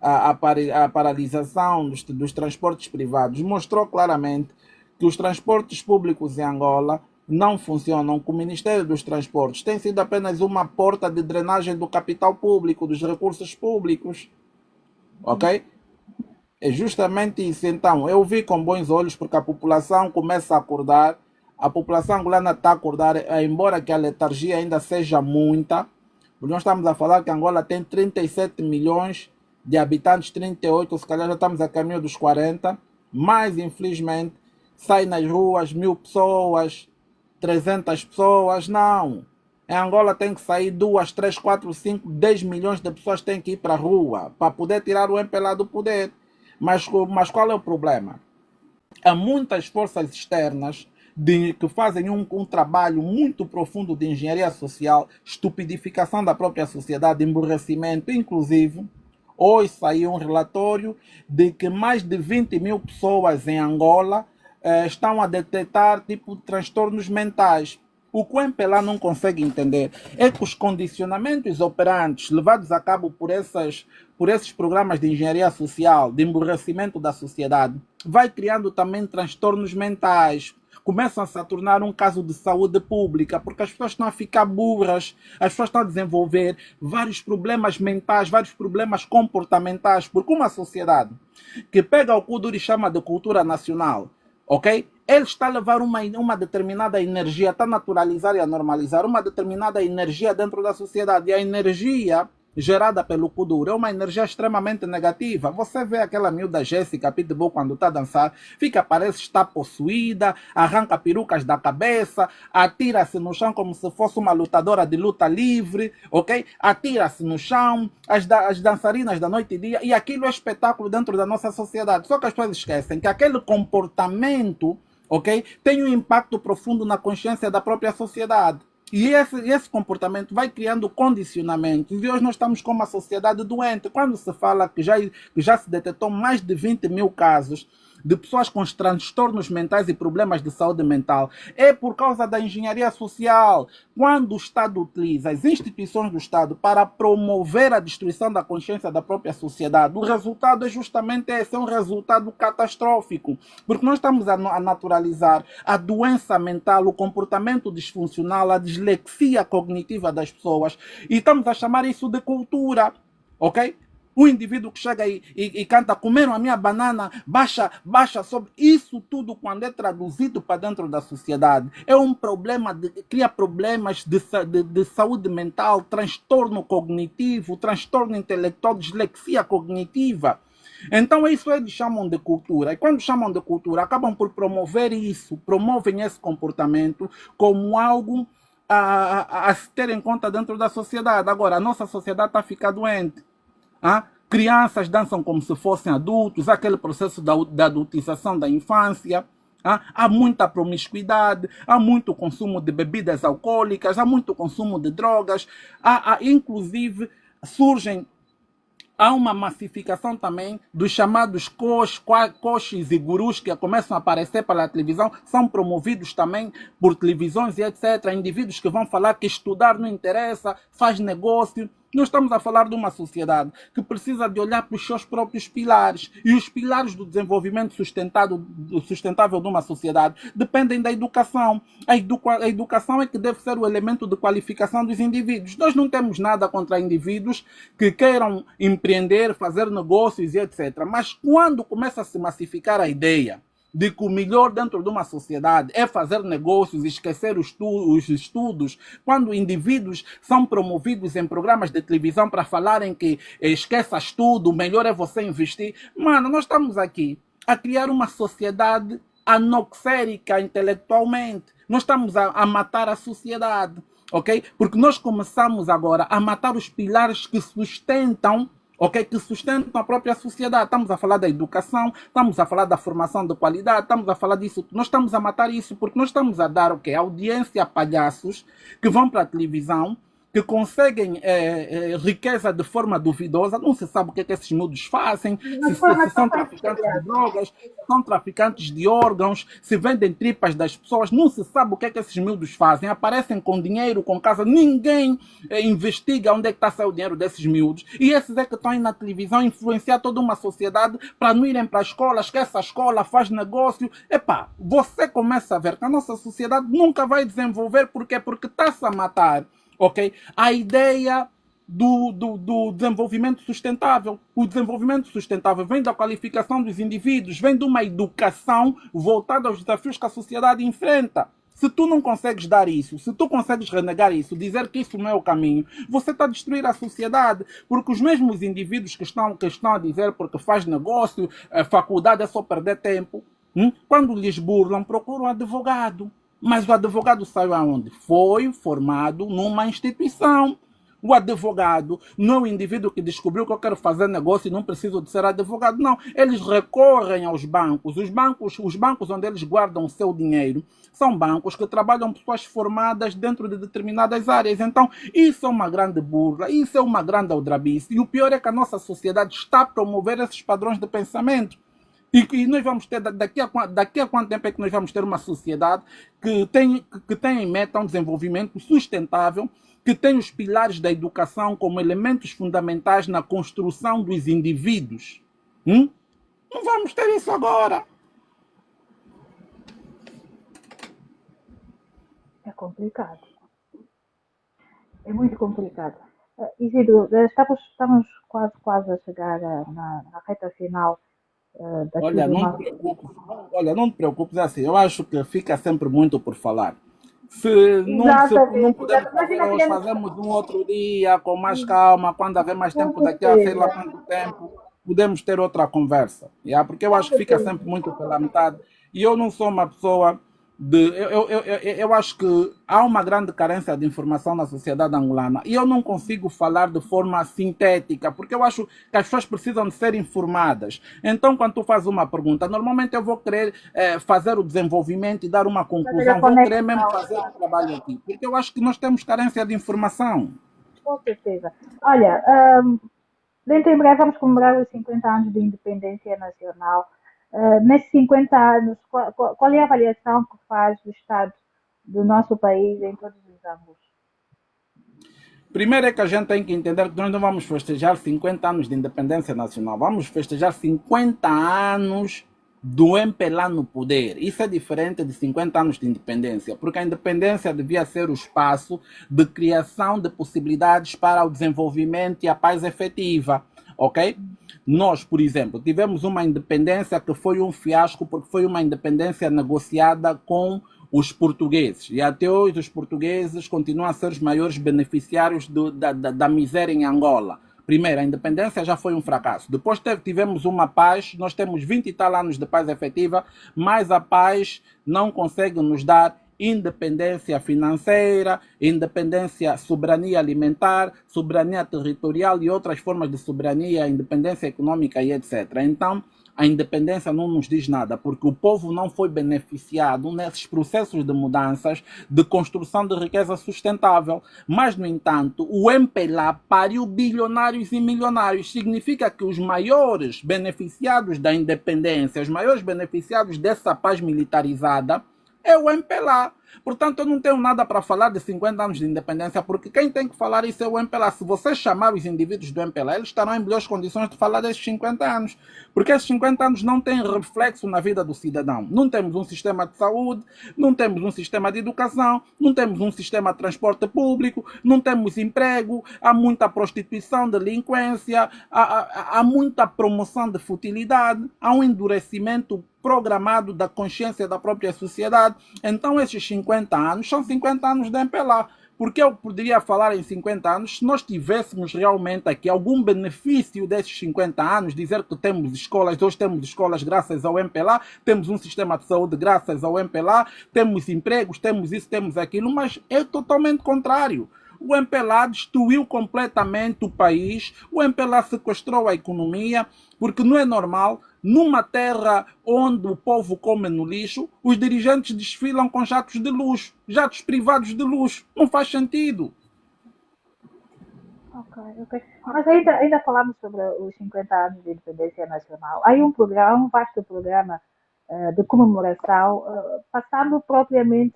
a paralisação dos transportes privados mostrou claramente que os transportes públicos em Angola não funcionam, que o Ministério dos Transportes tem sido apenas uma porta de drenagem do capital público, dos recursos públicos. Ok? É justamente isso. Então, eu vi com bons olhos porque a população começa a acordar, a população angolana está a acordar, embora que a letargia ainda seja muita. Nós estamos a falar que Angola tem 37 milhões de habitantes, 38, se calhar já estamos a caminho dos 40, mas infelizmente sai nas ruas 1000 pessoas, 300 pessoas, não. Em Angola tem que sair 2, 3, 4, 5, 10 milhões de pessoas têm que ir para a rua para poder tirar o MPLA do poder. Mas qual é o problema? Há muitas forças externas que fazem um trabalho muito profundo de engenharia social, estupidificação da própria sociedade, emburrecimento, inclusive. Hoje saiu um relatório de que mais de 20 mil pessoas em Angola estão a detectar tipo transtornos mentais. O que o MPLA não consegue entender é que os condicionamentos operantes levados a cabo por esses programas de engenharia social, de emburrecimento da sociedade, vai criando também transtornos mentais. Começam a se tornar um caso de saúde pública, porque as pessoas estão a ficar burras, as pessoas estão a desenvolver vários problemas mentais, vários problemas comportamentais, porque uma sociedade que pega o Kuduri e chama de cultura nacional, ok? Ele está a levar uma determinada energia, está a naturalizar e a normalizar uma determinada energia dentro da sociedade, e a energia gerada pelo Kuduro é uma energia extremamente negativa. Você vê aquela miúda Jéssica Pitbull quando está a dançar, parece estar possuída, arranca perucas da cabeça, atira-se no chão como se fosse uma lutadora de luta livre, ok? Atira-se no chão, as dançarinas da noite e dia, e aquilo é espetáculo dentro da nossa sociedade. Só que as pessoas esquecem que aquele comportamento, ok, tem um impacto profundo na consciência da própria sociedade. E esse comportamento vai criando condicionamentos. E hoje nós estamos com uma sociedade doente. Quando se fala que já se detectou mais de 20 mil casos de pessoas com transtornos mentais e problemas de saúde mental, é por causa da engenharia social. Quando o Estado utiliza as instituições do Estado para promover a destruição da consciência da própria sociedade, o resultado é justamente esse, é um resultado catastrófico. Porque nós estamos a naturalizar a doença mental, o comportamento disfuncional, a dislexia cognitiva das pessoas, e estamos a chamar isso de cultura, ok? O indivíduo que chega e canta, comeram a minha banana, baixa sobre isso tudo, quando é traduzido para dentro da sociedade, é um problema, cria problemas de saúde mental, transtorno cognitivo, transtorno intelectual, dislexia cognitiva. Então isso eles chamam de cultura. E quando chamam de cultura, acabam por promover isso, promovem esse comportamento como algo a se ter em conta dentro da sociedade. Agora, a nossa sociedade está a ficar doente. Crianças dançam como se fossem adultos, aquele processo da adultização da infância. Há muita promiscuidade, há muito consumo de bebidas alcoólicas, há muito consumo de drogas, inclusive surgem há uma massificação também dos chamados coaches e gurus que começam a aparecer pela televisão, são promovidos também por televisões e etc. Indivíduos que vão falar que estudar não interessa, faz negócio. Nós estamos a falar de uma sociedade que precisa de olhar para os seus próprios pilares. E os pilares do desenvolvimento sustentável de uma sociedade dependem da educação. A educação é que deve ser o elemento de qualificação dos indivíduos. Nós não temos nada contra indivíduos que queiram empreender, fazer negócios e etc. Mas quando começa a se massificar a ideia de que o melhor dentro de uma sociedade é fazer negócios e esquecer os estudos, quando indivíduos são promovidos em programas de televisão para falarem que esqueças tudo, o melhor é você investir. Mano, nós estamos aqui a criar uma sociedade anoxérica intelectualmente. Nós estamos a matar a sociedade, ok? Porque nós começamos agora a matar os pilares que sustentam, ok, que sustentam a própria sociedade. Estamos a falar da educação, estamos a falar da formação de qualidade, estamos a falar disso. Nós estamos a matar isso porque nós estamos a dar o quê? Audiência a palhaços que vão para a televisão, que conseguem riqueza de forma duvidosa. Não se sabe o que é que esses miúdos fazem, se são traficantes de drogas, são traficantes de órgãos, se vendem tripas das pessoas. Não se sabe o que é que esses miúdos fazem. Aparecem com dinheiro, com casa. Ninguém investiga onde é que está o dinheiro desses miúdos. E esses é que estão aí na televisão influenciar toda uma sociedade para não irem para a escola, esquece a escola, faz negócio. Epá, você começa a ver que a nossa sociedade nunca vai desenvolver. Por quê? Porque está-se a matar. Ok? A ideia do desenvolvimento sustentável. O desenvolvimento sustentável vem da qualificação dos indivíduos, vem de uma educação voltada aos desafios que a sociedade enfrenta. Se tu não consegues dar isso, se tu consegues renegar isso, dizer que isso não é o caminho, você está a destruir a sociedade. Porque os mesmos indivíduos que estão a dizer porque faz negócio, a faculdade é só perder tempo, quando lhes burlam, procuram um advogado. Mas o advogado saiu aonde? Foi formado numa instituição. O advogado não é o indivíduo que descobriu que eu quero fazer negócio e não preciso de ser advogado. Não, eles recorrem aos bancos. Os bancos onde eles guardam o seu dinheiro são bancos que trabalham pessoas formadas dentro de determinadas áreas. Então, isso é uma grande burla, isso é uma grande aldrabice. E o pior é que a nossa sociedade está a promover esses padrões de pensamento. E nós vamos ter, daqui a quanto tempo é que nós vamos ter uma sociedade que tem em meta um desenvolvimento sustentável, que tem os pilares da educação como elementos fundamentais na construção dos indivíduos? Não vamos ter isso agora. É complicado. É muito complicado. Isidro, estamos quase a chegar na reta final. Olha, não te preocupes, é assim, eu acho que fica sempre muito por falar. Se não pudermos fazer hoje, fazemos um outro dia, com mais calma, quando haver mais tempo, daqui a sei lá quanto tempo, podemos ter outra conversa. Porque eu acho que fica sempre muito pela metade. E eu não sou uma pessoa de... Eu acho que há uma grande carência de informação na sociedade angolana e eu não consigo falar de forma sintética, porque eu acho que as pessoas precisam de ser informadas. Então, quando tu fazes uma pergunta, normalmente eu vou querer fazer o desenvolvimento e dar uma conclusão, vou querer mesmo fazer um trabalho aqui, porque eu acho que nós temos carência de informação. Com certeza. Olha, dentro em breve vamos comemorar os 50 anos de independência nacional. Nesses 50 anos, qual é a avaliação que faz do estado do nosso país em todos os ângulos? Primeiro é que a gente tem que entender que nós não vamos festejar 50 anos de independência nacional, vamos festejar 50 anos do MPLA no poder. Isso é diferente de 50 anos de independência, porque a independência devia ser o espaço de criação de possibilidades para o desenvolvimento e a paz efetiva, ok? Nós, por exemplo, tivemos uma independência que foi um fiasco porque foi uma independência negociada com os portugueses. E até hoje os portugueses continuam a ser os maiores beneficiários da miséria em Angola. Primeiro, a independência já foi um fracasso. Depois tivemos uma paz, nós temos 20 e tal anos de paz efetiva, mas a paz não consegue nos dar independência financeira, independência, soberania alimentar, soberania territorial e outras formas de soberania, independência econômica e etc. Então, a independência não nos diz nada, porque o povo não foi beneficiado nesses processos de mudanças, de construção de riqueza sustentável. Mas, no entanto, o MPLA pariu bilionários e milionários. Significa que os maiores beneficiados da independência, os maiores beneficiados dessa paz militarizada, é o MPLA. Portanto, eu não tenho nada para falar de 50 anos de independência, porque quem tem que falar isso é o MPLA. Se você chamar os indivíduos do MPLA, eles estarão em melhores condições de falar desses 50 anos, porque esses 50 anos não têm reflexo na vida do cidadão. Não temos um sistema de saúde, não temos um sistema de educação, não temos um sistema de transporte público, não temos emprego, há muita prostituição, delinquência, há muita promoção de futilidade, há um endurecimento programado da consciência da própria sociedade. Então esses 50 anos são 50 anos de MPLA. Porque eu poderia falar em 50 anos se nós tivéssemos realmente aqui algum benefício desses 50 anos, dizer que temos escolas, hoje temos escolas graças ao MPLA, temos um sistema de saúde graças ao MPLA, temos empregos, temos isso, temos aquilo, mas é totalmente contrário. O MPLA destruiu completamente o país, o MPLA sequestrou a economia, porque não é normal, numa terra onde o povo come no lixo, os dirigentes desfilam com jatos de luxo, jatos privados de luxo. Não faz sentido. Ok. Mas ainda falamos sobre os 50 anos de independência nacional. Há um programa, um vasto programa de comemoração, passando propriamente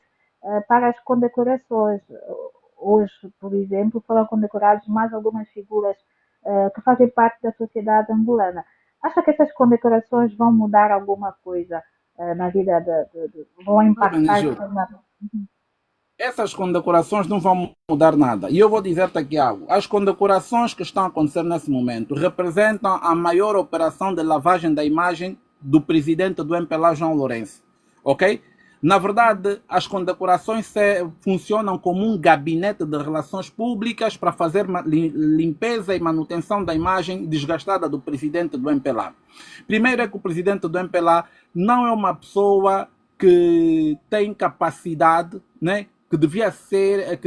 para as condecorações. Hoje, por exemplo, foram condecoradas mais algumas figuras que fazem parte da sociedade angolana. Acha que essas condecorações vão mudar alguma coisa na vida vão impactar de forma... Essas condecorações não vão mudar nada. E eu vou dizer-te aqui algo. As condecorações que estão a acontecer nesse momento representam a maior operação de lavagem da imagem do presidente do MPLA, João Lourenço. Ok? Na verdade, as condecorações funcionam como um gabinete de relações públicas para fazer limpeza e manutenção da imagem desgastada do presidente do MPLA. Primeiro é que o presidente do MPLA não é uma pessoa que tem capacidade, né? Que devia ser,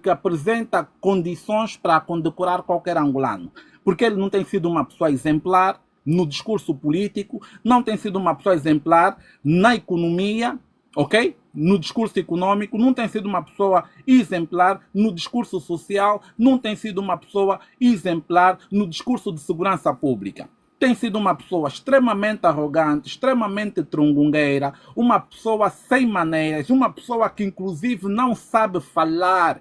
que apresenta condições para condecorar qualquer angolano. Porque ele não tem sido uma pessoa exemplar no discurso político, não tem sido uma pessoa exemplar na economia, ok? No discurso econômico, não tem sido uma pessoa exemplar no discurso social, não tem sido uma pessoa exemplar no discurso de segurança pública. Tem sido uma pessoa extremamente arrogante, extremamente trungungueira, uma pessoa sem maneiras, uma pessoa que inclusive não sabe falar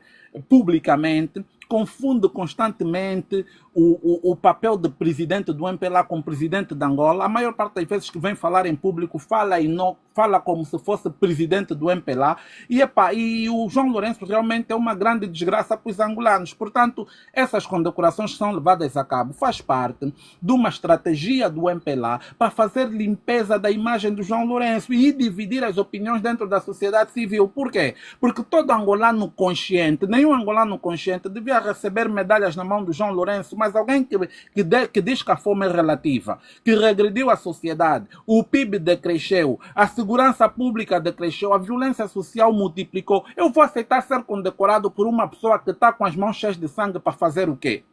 publicamente, confunde constantemente o papel de presidente do MPLA com presidente de Angola. A maior parte das vezes que vem falar em público fala como se fosse presidente do MPLA. E o João Lourenço realmente é uma grande desgraça para os angolanos. Portanto, essas condecorações são levadas a cabo. Faz parte de uma estratégia do MPLA para fazer limpeza da imagem do João Lourenço e dividir as opiniões dentro da sociedade civil. Por quê? Porque todo angolano consciente, nenhum angolano consciente devia receber medalhas na mão do João Lourenço, mas alguém que diz que a fome é relativa, que regrediu a sociedade, o PIB decresceu, a segurança pública decresceu, a violência social multiplicou. Eu vou aceitar ser condecorado por uma pessoa que está com as mãos cheias de sangue para fazer o quê?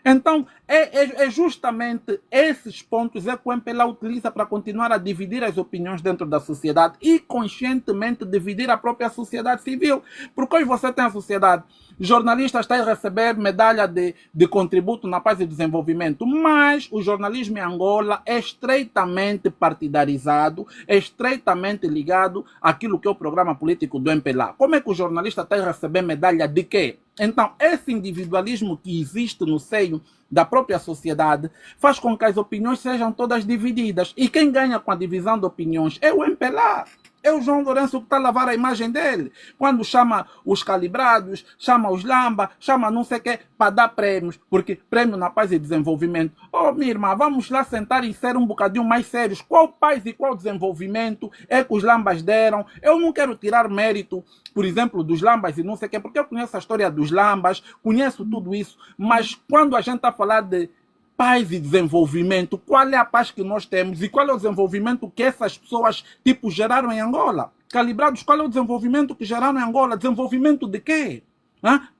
Então, é justamente esses pontos que o MPLA utiliza para continuar a dividir as opiniões dentro da sociedade e conscientemente dividir a própria sociedade civil. Porque hoje você tem a sociedade, jornalistas têm a receber medalha de contributo na paz e desenvolvimento, mas o jornalismo em Angola é estreitamente partidarizado, é estreitamente ligado àquilo que é o programa político do MPLA. Como é que o jornalista tem a receber medalha de quê? Então, esse individualismo que existe no seio da própria sociedade faz com que as opiniões sejam todas divididas. E quem ganha com a divisão de opiniões é o MPLA. É o João Lourenço que está a lavar a imagem dele. Quando chama os calibrados, chama os lamba, chama não sei o quê, para dar prêmios. Porque prêmio na paz e desenvolvimento. Oh, minha irmã, vamos lá sentar e ser um bocadinho mais sérios. Qual paz e qual desenvolvimento é que os lambas deram? Eu não quero tirar mérito, por exemplo, dos lambas e não sei o quê, porque eu conheço a história dos lambas, conheço tudo isso. Mas quando a gente está a falar de paz e desenvolvimento, qual é a paz que nós temos e qual é o desenvolvimento que essas pessoas geraram em Angola? Calibrados, qual é o desenvolvimento que geraram em Angola? Desenvolvimento de quê?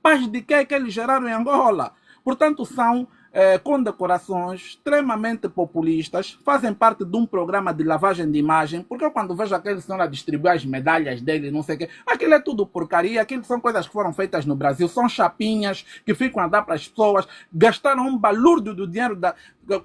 Paz de quê que eles geraram em Angola? Portanto, são condecorações extremamente populistas, fazem parte de um programa de lavagem de imagem, porque eu quando vejo aquele senhor a distribuir as medalhas dele, não sei o quê, aquilo é tudo porcaria, aquilo são coisas que foram feitas no Brasil, são chapinhas que ficam a dar para as pessoas, gastaram um balúrdio do dinheiro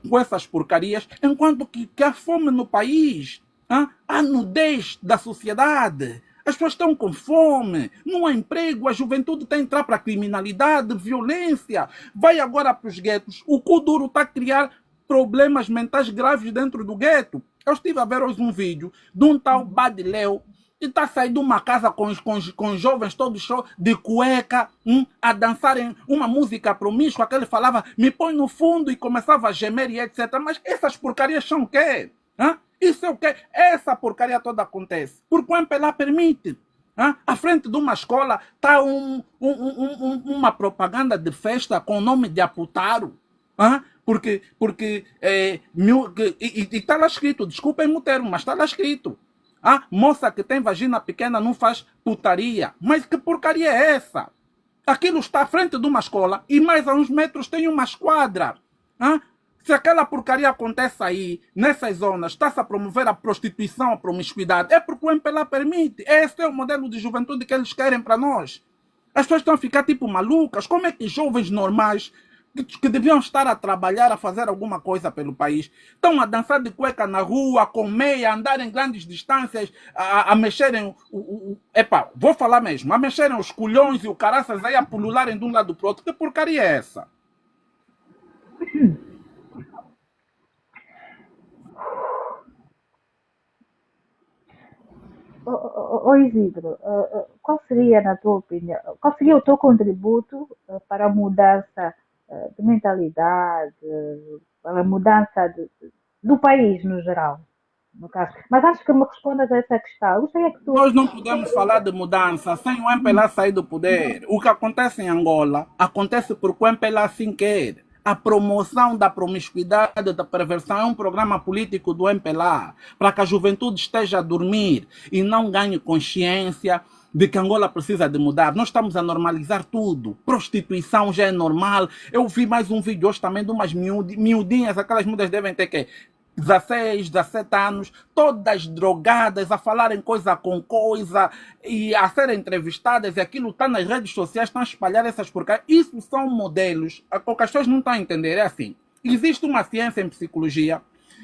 com essas porcarias, enquanto que há fome no país, há nudez da sociedade. As pessoas estão com fome, não há emprego, a juventude está a entrar para a criminalidade, violência. Vai agora para os guetos. O cu duro está a criar problemas mentais graves dentro do gueto. Eu estive a ver hoje um vídeo de um tal Badileu que está saindo de uma casa com os jovens todos de cueca, a dançarem uma música promíscua que ele falava, me põe no fundo e começava a gemer e etc. Mas essas porcarias são o quê? Isso é o que? Essa porcaria toda acontece. Porque o MPLA permite. À frente de uma escola está uma propaganda de festa com o nome de Aputaro. Porque está lá escrito, desculpem o termo, mas está lá escrito. Moça que tem vagina pequena não faz putaria. Mas que porcaria é essa? Aquilo está à frente de uma escola e mais a uns metros tem uma esquadra. Se aquela porcaria acontece aí, nessas zonas, está-se a promover a prostituição, a promiscuidade, é porque o MPLA permite. Esse é o modelo de juventude que eles querem para nós. As pessoas estão a ficar tipo malucas. Como é que jovens normais, que deviam estar a trabalhar, a fazer alguma coisa pelo país, estão a dançar de cueca na rua, com meia, a andar em grandes distâncias, a mexerem, vou falar mesmo, a mexerem os culhões e o caraças aí a pulularem de um lado para o outro. Que porcaria é essa? Isidro, qual seria, na tua opinião, qual seria o teu contributo para a mudança de mentalidade, para a mudança do país no geral, no caso? Mas antes que me respondas a essa questão, eu gostaria que tu... Nós não podemos falar de mudança sem o MPLA sair do poder. O que acontece em Angola acontece porque o MPLA assim quer. A promoção da promiscuidade, da perversão é um programa político do MPLA para que a juventude esteja a dormir e não ganhe consciência de que Angola precisa de mudar. Nós estamos a normalizar tudo. Prostituição já é normal. Eu vi mais um vídeo hoje também de umas miudinhas, aquelas miúdas devem ter que 16, 17 anos, todas drogadas, a falarem coisa com coisa e a serem entrevistadas, e aquilo está nas redes sociais, estão a espalhar essas porcarias. Isso são modelos. O que as pessoas não estão a entender é assim. Existe uma ciência em psicologia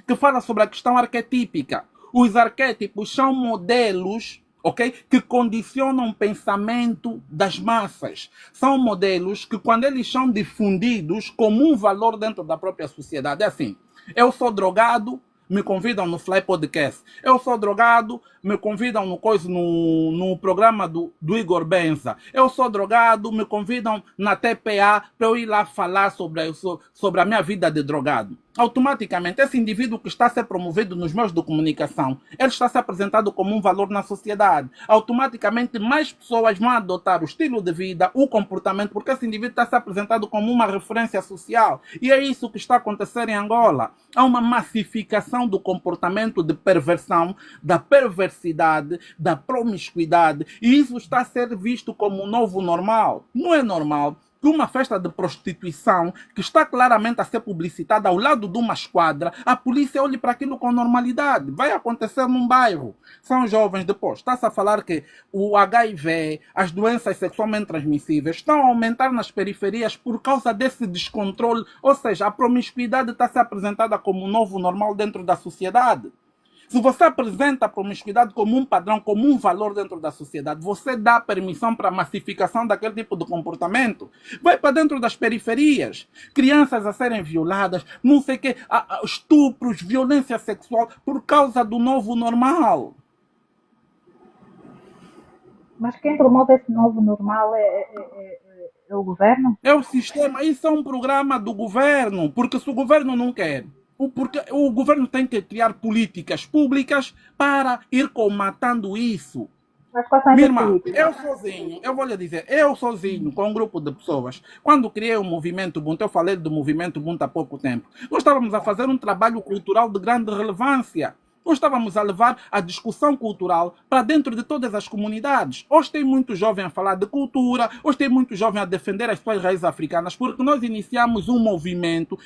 que fala sobre a questão arquetípica. Os arquétipos são modelos, ok, que condicionam o pensamento das massas. São modelos que, quando eles são difundidos como um valor dentro da própria sociedade, é assim. Eu sou drogado, me convidam no Fly Podcast. Eu sou drogado, me convidam no programa do Igor Benza. Eu sou drogado, me convidam na TPA para eu ir lá falar sobre a minha vida de drogado. Automaticamente, esse indivíduo que está a ser promovido nos meios de comunicação, ele está a ser apresentado como um valor na sociedade. Automaticamente, mais pessoas vão adotar o estilo de vida, o comportamento, porque esse indivíduo está a ser apresentado como uma referência social. E é isso que está a acontecer em Angola. Há uma massificação do comportamento de perversão, da perversidade, da promiscuidade. E isso está a ser visto como um novo normal. Não é normal que uma festa de prostituição, que está claramente a ser publicitada ao lado de uma esquadra, a polícia olhe para aquilo com normalidade. Vai acontecer num bairro. São jovens, depois está-se a falar que o HIV, as doenças sexualmente transmissíveis, estão a aumentar nas periferias por causa desse descontrole. Ou seja, a promiscuidade está a ser apresentada como um novo normal dentro da sociedade. Se você apresenta a promiscuidade como um padrão, como um valor dentro da sociedade, você dá permissão para a massificação daquele tipo de comportamento. Vai para dentro das periferias. Crianças a serem violadas, não sei o quê, estupros, violência sexual, por causa do novo normal. Mas quem promove esse novo normal é o governo? É o sistema. Isso é um programa do governo, porque se o governo não quer, porque o governo tem que criar políticas públicas para ir combatendo isso. Mas quais são Minha as irmã, políticas? eu sozinho, eu vou lhe dizer, eu sozinho, com um grupo de pessoas, quando criei o movimento Ubuntu, eu falei do movimento Ubuntu há pouco tempo, nós estávamos a fazer um trabalho cultural de grande relevância. Nós estávamos a levar a discussão cultural para dentro de todas as comunidades. Hoje tem muito jovem a falar de cultura, hoje tem muito jovem a defender as suas raízes africanas, porque nós iniciamos um movimento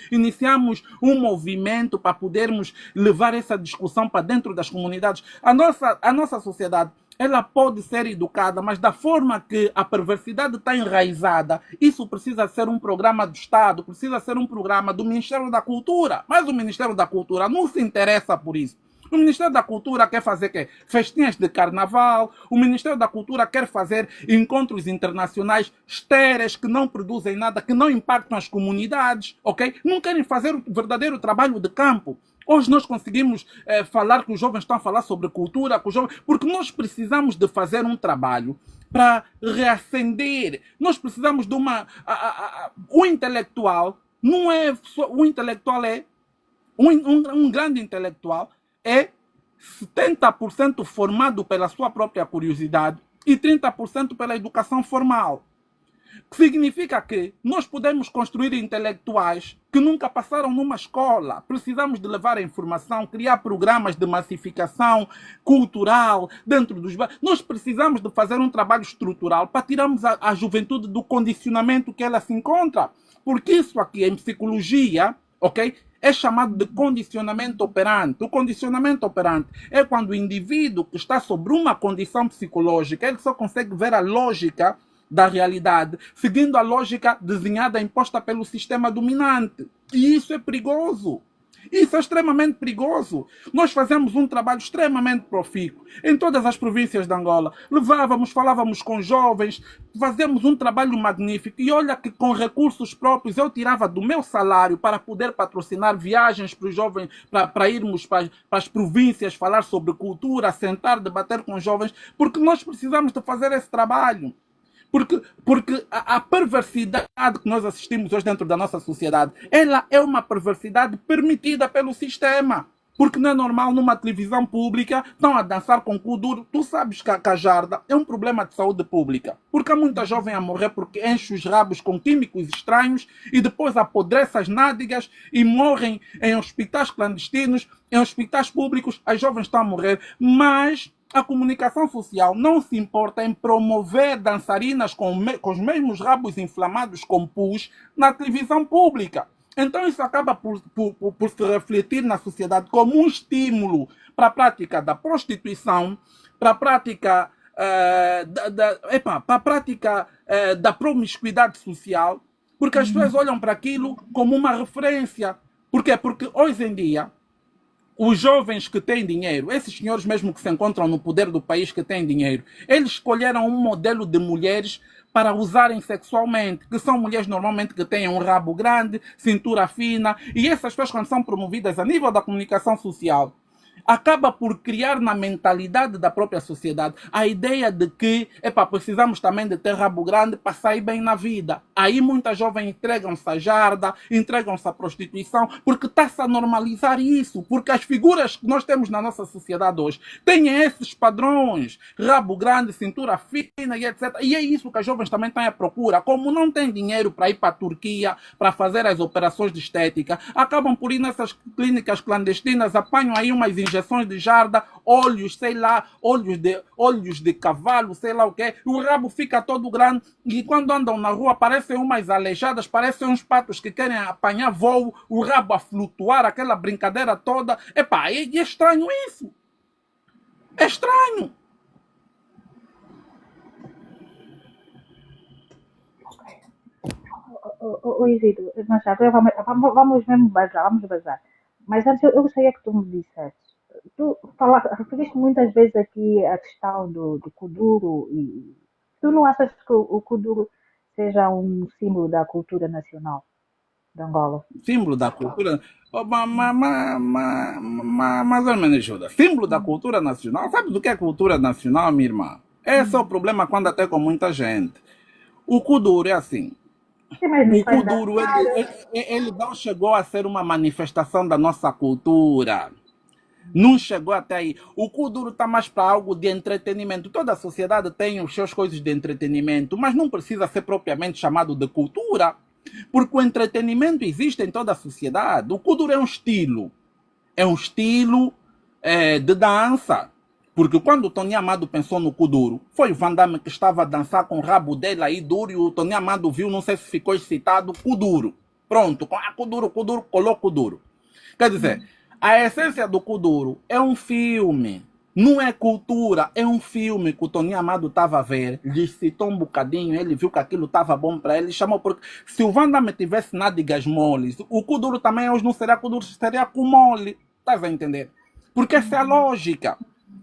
para podermos levar essa discussão para dentro das comunidades. A nossa sociedade, ela pode ser educada, mas da forma que a perversidade está enraizada, isso precisa ser um programa do Estado, precisa ser um programa do Ministério da Cultura. Mas o Ministério da Cultura não se interessa por isso. O Ministério da Cultura quer fazer quê? Festinhas de carnaval. O Ministério da Cultura quer fazer encontros internacionais estéreis que não produzem nada, que não impactam as comunidades, ok? Não querem fazer o verdadeiro trabalho de campo. Hoje nós conseguimos falar que os jovens estão a falar sobre cultura, porque nós precisamos de fazer um trabalho para reacender. Nós precisamos de o intelectual, não é só, o intelectual é, um grande intelectual é 70% formado pela sua própria curiosidade e 30% pela educação formal. Que significa que nós podemos construir intelectuais que nunca passaram numa escola. Precisamos de levar a informação, criar programas de massificação cultural dentro dos bairros. Nós precisamos de fazer um trabalho estrutural para tirarmos a juventude do condicionamento que ela se encontra. Porque isso aqui em psicologia, ok? É chamado de condicionamento operante. O condicionamento operante é quando o indivíduo que está sobre uma condição psicológica, ele só consegue ver a lógica da realidade, seguindo a lógica desenhada, imposta pelo sistema dominante. E isso é perigoso. Isso é extremamente perigoso. Nós fazemos um trabalho extremamente profícuo em todas as províncias de Angola. Falávamos com jovens, fazemos um trabalho magnífico. E olha que com recursos próprios eu tirava do meu salário para poder patrocinar viagens para os jovens, para irmos para as províncias falar sobre cultura, sentar, debater com os jovens, porque nós precisamos de fazer esse trabalho. Porque a perversidade que nós assistimos hoje dentro da nossa sociedade, ela é uma perversidade permitida pelo sistema. Porque não é normal numa televisão pública estão a dançar com cu duro. Tu sabes que a jarda é um problema de saúde pública. Porque há muita jovem a morrer porque enche os rabos com químicos estranhos e depois apodrece as nádegas e morrem em hospitais clandestinos, em hospitais públicos. As jovens estão a morrer, mas a comunicação social não se importa em promover dançarinas com os mesmos rabos inflamados com pus na televisão pública. Então isso acaba por se refletir na sociedade como um estímulo para a prática da prostituição, para a prática, da promiscuidade social, porque as pessoas olham para aquilo como uma referência. Por quê? Porque hoje em dia os jovens que têm dinheiro, esses senhores mesmo que se encontram no poder do país que têm dinheiro, eles escolheram um modelo de mulheres para usarem sexualmente, que são mulheres normalmente que têm um rabo grande, cintura fina, e essas pessoas quando são promovidas a nível da comunicação social, acaba por criar na mentalidade da própria sociedade a ideia de que precisamos também de ter rabo grande para sair bem na vida. Aí muitas jovens entregam-se à jarda, entregam-se à prostituição, porque está-se a normalizar isso, porque as figuras que nós temos na nossa sociedade hoje têm esses padrões, rabo grande, cintura fina e etc. E é isso que as jovens também estão à procura. Como não têm dinheiro para ir para a Turquia, para fazer as operações de estética, acabam por ir nessas clínicas clandestinas, apanham aí umas injeções de jarda, olhos, sei lá, olhos de cavalo, sei lá o quê, o rabo fica todo grande e quando andam na rua parecem umas aleijadas, parecem uns patos que querem apanhar voo, o rabo a flutuar, aquela brincadeira toda. É estranho isso. É estranho. Isidro, nós já agora vamos mesmo bazar. Mas antes eu gostaria que tu me dissesse. Tu referiste muitas vezes aqui a questão do Kuduro e tu não achas que o Kuduro seja um símbolo da cultura nacional de Angola? Símbolo da cultura. Mas olha, me ajuda. Símbolo da cultura nacional. Sabes o que é cultura nacional, minha irmã? Esse é o problema quando até com muita gente. O Kuduro é assim. O Kuduro, ele não chegou a ser uma manifestação da nossa cultura. Não chegou até aí. O Kuduro está mais para algo de entretenimento. Toda a sociedade tem os seus coisas de entretenimento, mas não precisa ser propriamente chamado de cultura, porque o entretenimento existe em toda a sociedade. O Kuduro é um estilo. É um estilo de dança. Porque quando o Tony Amado pensou no Kuduro, foi o Van Damme que estava a dançar com o rabo dele aí duro e o Tony Amado viu, não sei se ficou excitado, Kuduro. Pronto, Kuduro, colou Kuduro. Quer dizer, a essência do Kuduro é um filme, não é cultura, é um filme que o Tony Amado estava a ver, lhe excitou um bocadinho, ele viu que aquilo estava bom para ele, chamou porque se o Van Damme tivesse nádegas moles, o Kuduro também hoje não seria Kuduro, seria Kumole. Estás a entender? Porque essa é a lógica.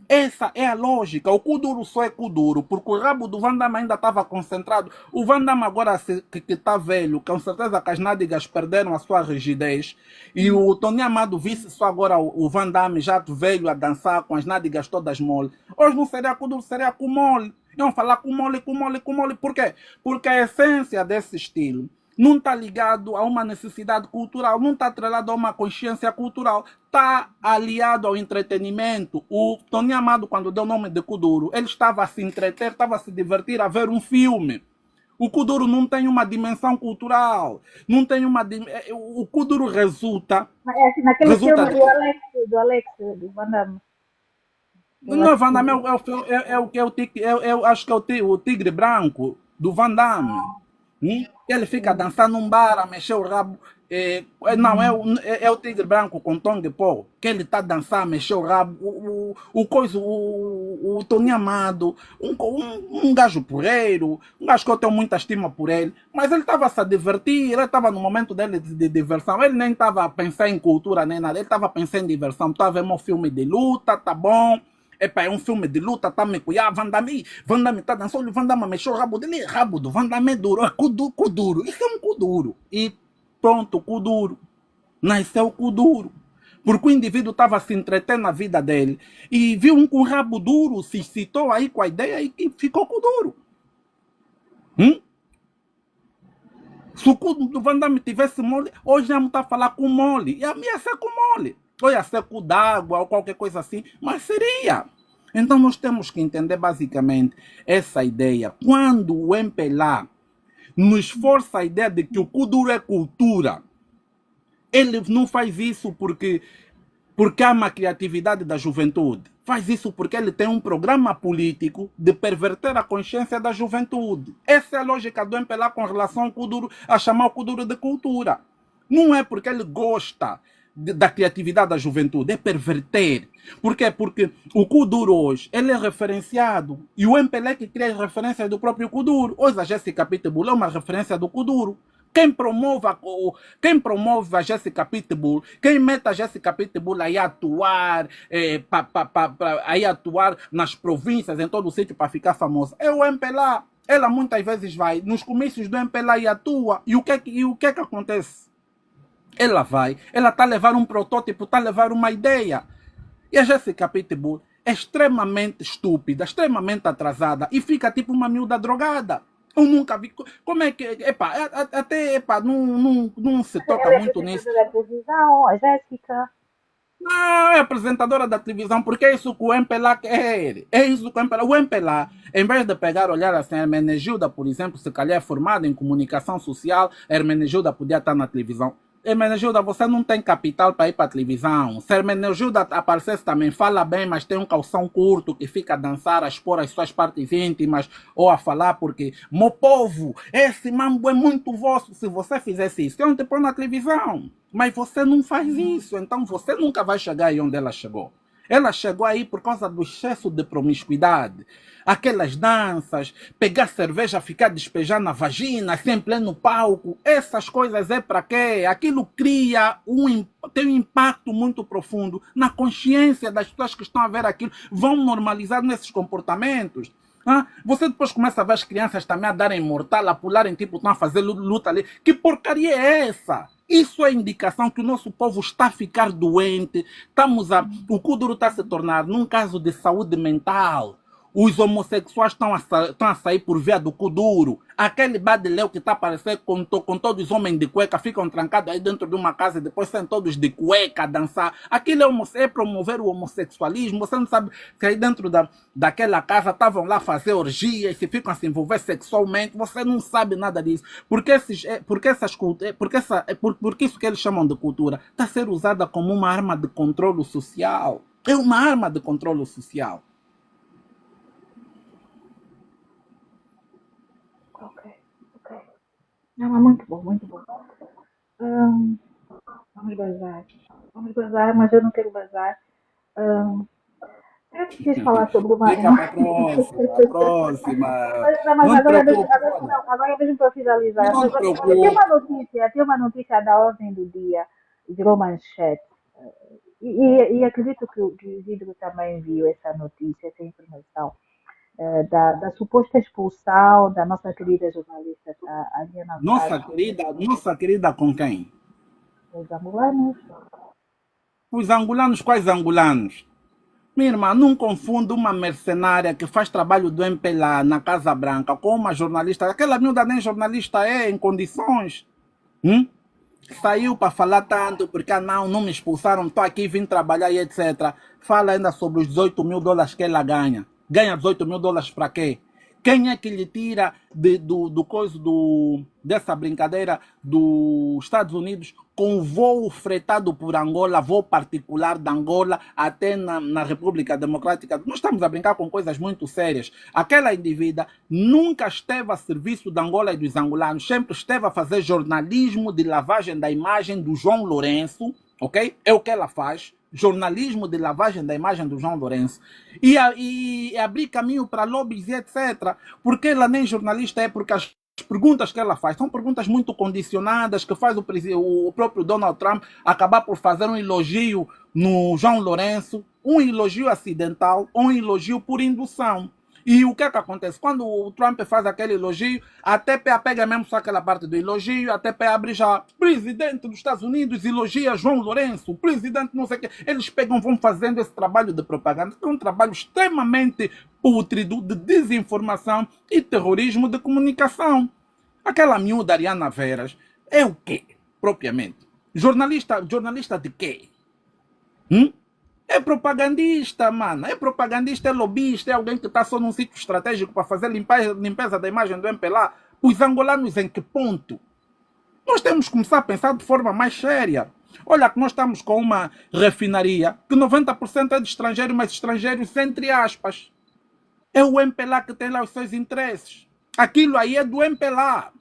Essa é a lógica. O Kuduro só é Kuduro, porque o rabo do Van Damme ainda estava concentrado. O Van Damme agora que está velho, com certeza que as nádegas perderam a sua rigidez. E o Tony Amado visse só agora o Van Damme já velho a dançar com as nádegas todas mole. Hoje não seria Kuduro, seria Kumole. Iam falar Kumole. Por quê? Porque a essência desse estilo não está ligado a uma necessidade cultural, não está atrelado a uma consciência cultural, está aliado ao entretenimento. O Tony Amado, quando deu o nome de Kuduro, ele estava a se entreter, estava a se divertir, a ver um filme. O Kuduro não tem uma dimensão cultural, não tem uma o Kuduro resulta... É assim, naquele filme do Alex, do Van Damme. Não, Van Damme acho que é o Tigre Branco do Van Damme. Ele fica a dançar num bar, a mexer o rabo. Não, é o Tigre Branco com Tom de Pó, que ele está a dançar, a mexer o rabo. O Tony Amado, um gajo porreiro, um gajo que eu tenho muita estima por ele, mas ele estava a se divertir, ele estava no momento dele de diversão, ele nem estava a pensar em cultura nem nada, ele estava a pensar em diversão. Estava vendo um filme de luta, tá bom. Epa, é um filme de luta, tá me cuidando, Van Damme tá dançando, Van Damme mexeu o rabo dele, rabo do Van Damme é duro, é Kuduro, isso é um Kuduro. E pronto, Kuduro, nasceu Kuduro. Porque o indivíduo estava a se entreter na vida dele e viu um com rabo duro, se excitou aí com a ideia e ficou Kuduro. Se o Van Damme tivesse mole, hoje já não está a falar com mole, ia ser com mole. Ou ia ser com d'água ou qualquer coisa assim, mas seria. Então nós temos que entender basicamente essa ideia. Quando o MPLA nos força a ideia de que o Kuduro é cultura, ele não faz isso porque há uma criatividade da juventude. Faz isso porque ele tem um programa político de perverter a consciência da juventude. Essa é a lógica do MPLA com relação ao Kuduro, a chamar o Kuduro de cultura. Não é porque ele gosta da criatividade da juventude, é perverter. Por quê? Porque o Kuduro hoje, ele é referenciado, e o MPLA que cria as referências do próprio Kuduro. Hoje a Jéssica Pitbull é uma referência do Kuduro. Quem promove a Jéssica Pitbull, quem mete a Jéssica Pitbull aí a atuar, aí atuar nas províncias, em todo o sítio para ficar famosa, é o MPLA. Ela muitas vezes vai nos comícios do MPLA e atua. E o que é que acontece? Ela está a levar um protótipo, está a levar uma ideia. E a Jéssica Pitbull é extremamente estúpida, extremamente atrasada e fica tipo uma miúda drogada. Eu nunca vi. Como é que. Não se toca muito nisso. Da televisão, a Jéssica. Não, é apresentadora da televisão, porque é isso que o MPLA quer. É isso que o MPLA, em vez de pegar, olhar assim, a Hermenegilda, por exemplo, se calhar é formada em comunicação social, a Hermenegilda podia estar na televisão. Hermenegilda, você não tem capital para ir para a televisão. Se a Hermenegilda aparecesse também, fala bem, mas tem um calção curto que fica a dançar, a expor as suas partes íntimas ou a falar, porque, meu povo, esse mambo é muito vosso. Se você fizesse isso, eu te pôr na televisão. Mas você não faz isso, então você nunca vai chegar aí onde ela chegou. Ela chegou aí por causa do excesso de promiscuidade. Aquelas danças, pegar cerveja, ficar despejando na vagina, assim em pleno palco. Essas coisas é para quê? Aquilo cria tem um impacto muito profundo na consciência das pessoas que estão a ver aquilo. Vão normalizar nesses comportamentos. Você depois começa a ver as crianças também a darem mortal, a pularem, tipo, estão a fazer luta ali. Que porcaria é essa? Isso é indicação que o nosso povo está a ficar doente. O Kuduro está a se tornar num caso de saúde mental. Os homossexuais estão a sair por via do Kuduro. Aquele badileu que está a aparecer com todos os homens de cueca, ficam trancados aí dentro de uma casa e depois saem todos de cueca a dançar. Aquilo é promover o homossexualismo. Você não sabe que aí dentro daquela casa estavam lá fazer orgias, se ficam a se envolver sexualmente. Você não sabe nada disso. Porque isso que eles chamam de cultura está a ser usada como uma arma de controle social. É uma arma de controle social. Ok, ok. Não, mas muito bom, muito bom. Hum, vamos bazar. Vamos bazar, mas eu não quero bazar. Hum, eu quis falar sobre Fica para a próxima, a próxima. mas Não te agora, preocupes, agora, olha. não, agora mesmo para finalizar. Não Mas, te olha, preocupes. tem uma notícia da ordem do dia, virou manchete. E acredito que o Vidro também viu essa notícia, essa informação, da suposta expulsão da nossa querida jornalista, a Diana Vaz, Nossa querida com quem? dos angolanos. Os angolanos, quais angolanos? Minha irmã, não confunda uma mercenária que faz trabalho do MPLA na Casa Branca com uma jornalista. Aquela miúda nem jornalista é em condições. Hum? Saiu para falar tanto, porque não me expulsaram, estou aqui, vim trabalhar e etc. Fala ainda sobre os 18 mil dólares que ela ganha. Ganha 18 mil dólares para quê? Quem é que lhe tira dessa brincadeira dos Estados Unidos com voo fretado por Angola, voo particular de Angola até na República Democrática? Nós estamos a brincar com coisas muito sérias. Aquela indivídua nunca esteve a serviço de Angola e dos angolanos, sempre esteve a fazer jornalismo de lavagem da imagem do João Lourenço, ok? É o que ela faz. Jornalismo de lavagem da imagem do João Lourenço e abrir caminho para lobbies e etc. Porque ela nem jornalista é, porque as perguntas que ela faz são perguntas muito condicionadas, que faz o próprio Donald Trump acabar por fazer um elogio no João Lourenço, um elogio acidental ou um elogio por indução. E o que é que acontece? Quando o Trump faz aquele elogio, a TPA pega mesmo só aquela parte do elogio, a TPA abre já, presidente dos Estados Unidos elogia João Lourenço, presidente não sei o que. Eles pegam, vão fazendo esse trabalho de propaganda, que é um trabalho extremamente pútrido de desinformação e terrorismo de comunicação. Aquela miúda Ariana Veras é o quê, propriamente? Jornalista de quê? É propagandista, mano. É propagandista, é lobista, é alguém que está só num sítio estratégico para fazer limpeza da imagem do MPLA. Os angolanos em que ponto? Nós temos que começar a pensar de forma mais séria. Olha que nós estamos com uma refinaria que 90% é de estrangeiros, mas estrangeiros entre aspas. É o MPLA que tem lá os seus interesses. Aquilo aí é do MPLA.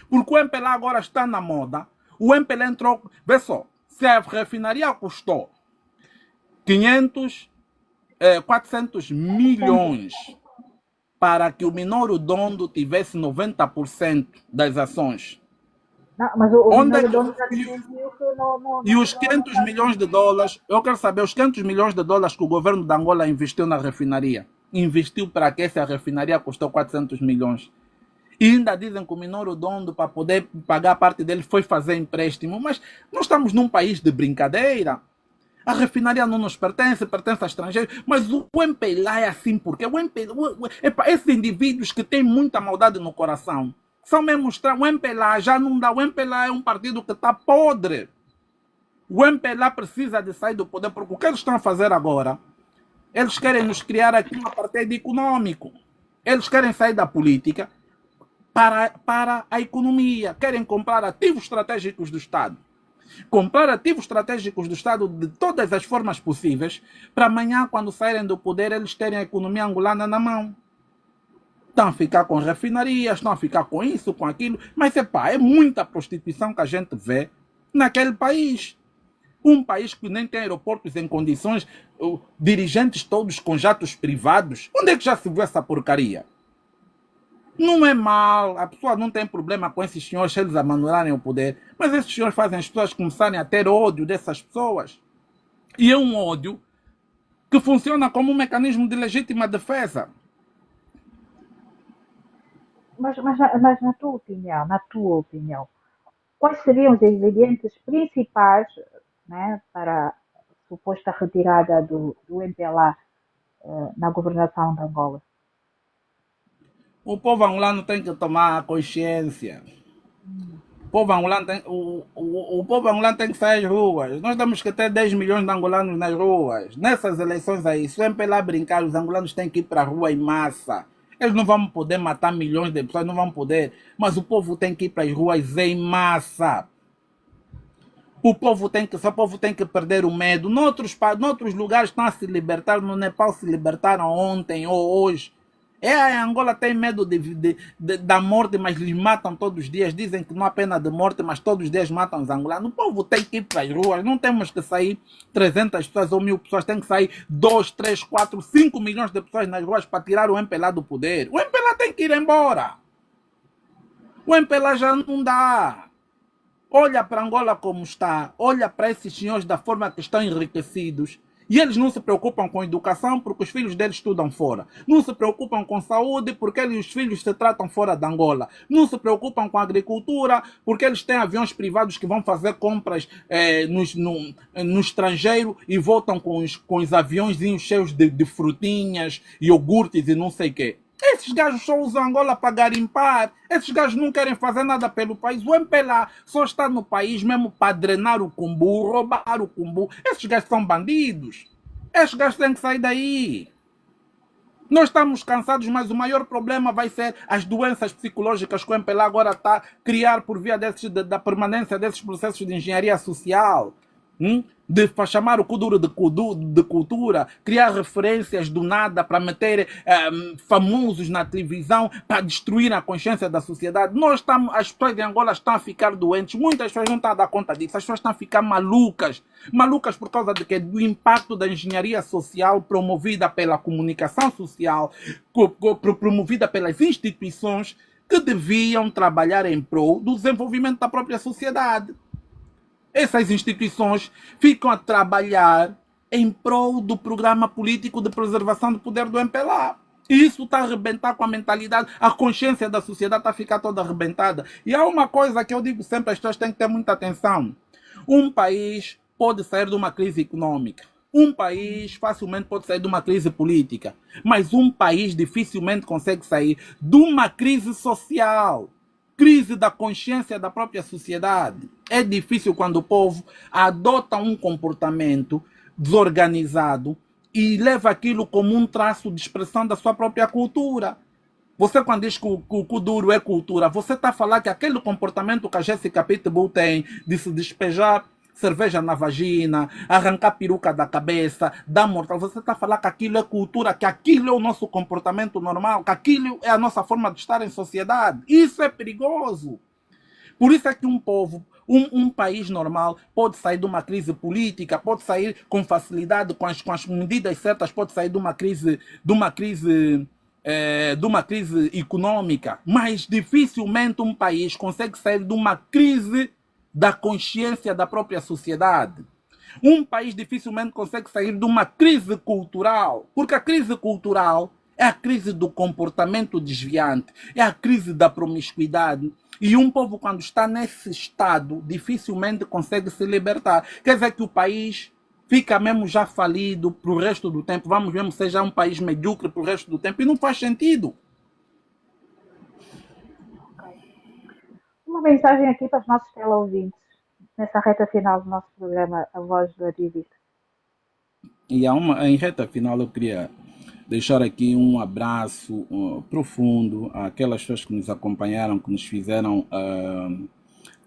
Porque o MPLA agora está na moda. O MPLA entrou... Vê só, se a refinaria custou 400 milhões para que o Minoro Dondo tivesse 90% das ações. Não, mas o Onde é Minoro que... Dono já decidiu que E os 500 milhões de dólares, eu quero saber, os 500 milhões de dólares que o governo da Angola investiu na refinaria, investiu para que essa refinaria custou 400 milhões. E ainda dizem que o Minoro Dondo, para poder pagar parte dele, foi fazer empréstimo. Mas nós estamos num país de brincadeira. A refinaria não nos pertence, pertence a estrangeiros, mas o MPLA é assim porque esses indivíduos que têm muita maldade no coração são mesmo estranhos. O MPLA já não dá. O MPLA é um partido que está podre. O MPLA precisa de sair do poder, porque o que eles estão a fazer agora? Eles querem nos criar aqui um apartheid econômico. Eles querem sair da política para a economia. Querem comprar ativos estratégicos do Estado. Comprar ativos estratégicos do Estado de todas as formas possíveis, para amanhã, quando saírem do poder, eles terem a economia angolana na mão. Estão a ficar com refinarias, estão a ficar com isso, com aquilo, mas é muita prostituição que a gente vê naquele país. Um país que nem tem aeroportos em condições, dirigentes todos com jatos privados. Onde é que já se viu essa porcaria? Não é mal, a pessoa não tem problema com esses senhores se eles abandonarem o poder, mas esses senhores fazem as pessoas começarem a ter ódio dessas pessoas. E é um ódio que funciona como um mecanismo de legítima defesa. mas na tua opinião, quais seriam os ingredientes principais, né, para a suposta retirada do MPLA na governação de Angola? O povo angolano tem que tomar consciência. O povo angolano o povo angolano tem que sair às ruas. Nós temos que ter 10 milhões de angolanos nas ruas. Nessas eleições aí, se o MPLA brincar, os angolanos têm que ir para a rua em massa. Eles não vão poder matar milhões de pessoas, não vão poder. Mas o povo tem que ir para as ruas em massa. O povo tem que perder o medo. Noutros lugares estão a se libertar. No Nepal se libertaram ontem ou hoje. A Angola tem medo da morte, mas lhes matam todos os dias. Dizem que não há pena de morte, mas todos os dias matam os angolanos. O povo tem que ir para as ruas. Não temos que sair 300 pessoas ou 1000 pessoas. Tem que sair 2, 3, 4, 5 milhões de pessoas nas ruas para tirar o MPLA do poder. O MPLA tem que ir embora. O MPLA já não dá. Olha para Angola como está, olha para esses senhores da forma que estão enriquecidos. E eles não se preocupam com educação porque os filhos deles estudam fora. Não se preocupam com saúde porque os filhos se tratam fora da Angola. Não se preocupam com agricultura porque eles têm aviões privados que vão fazer compras no estrangeiro e voltam com os aviõezinhos cheios de frutinhas, iogurtes e não sei o quê. Esses gajos só usam Angola para garimpar. Esses gajos não querem fazer nada pelo país. O MPLA só está no país mesmo para drenar o cumbu, roubar o cumbu. Esses gajos são bandidos. Esses gajos têm que sair daí. Nós estamos cansados, mas o maior problema vai ser as doenças psicológicas que o MPLA agora está a criar por via da permanência desses processos de engenharia social. De chamar o Kuduro de cultura, criar referências do nada para meter famosos na televisão para destruir a consciência da sociedade. As pessoas de Angola estão a ficar doentes, muitas pessoas não estão a dar conta disso, as pessoas estão a ficar malucas por causa do impacto da engenharia social promovida pela comunicação social, promovida pelas instituições que deviam trabalhar em prol do desenvolvimento da própria sociedade. Essas instituições ficam a trabalhar em prol do programa político de preservação do poder do MPLA. E isso está a arrebentar com a mentalidade, a consciência da sociedade está a ficar toda arrebentada. E há uma coisa que eu digo sempre, as pessoas têm que ter muita atenção. Um país pode sair de uma crise econômica. Um país facilmente pode sair de uma crise política. Mas um país dificilmente consegue sair de uma crise social. Crise da consciência da própria sociedade. É difícil quando o povo adota um comportamento desorganizado e leva aquilo como um traço de expressão da sua própria cultura. Você quando diz que o Kuduro é cultura, você está a falar que aquele comportamento que a Jéssica Pitbull tem de se despejar cerveja na vagina, arrancar peruca da cabeça, dar mortal. Você está a falar que aquilo é cultura, que aquilo é o nosso comportamento normal, que aquilo é a nossa forma de estar em sociedade. Isso é perigoso. Por isso é que um povo, um país normal pode sair de uma crise política, pode sair com facilidade, com as medidas certas, pode sair de uma crise econômica, mas dificilmente um país consegue sair de uma crise da consciência da própria sociedade. Um país dificilmente consegue sair de uma crise cultural, porque a crise cultural é a crise do comportamento desviante, é a crise da promiscuidade. E um povo, quando está nesse estado, dificilmente consegue se libertar. Quer dizer que o país fica mesmo já falido para o resto do tempo. Vamos mesmo ser já um país medíocre para o resto do tempo. E não faz sentido. Uma mensagem aqui para os nossos teleouvintes, nessa reta final do nosso programa A Voz do Ativista. E em reta final eu queria deixar aqui um abraço profundo àquelas pessoas que nos acompanharam, que nos fizeram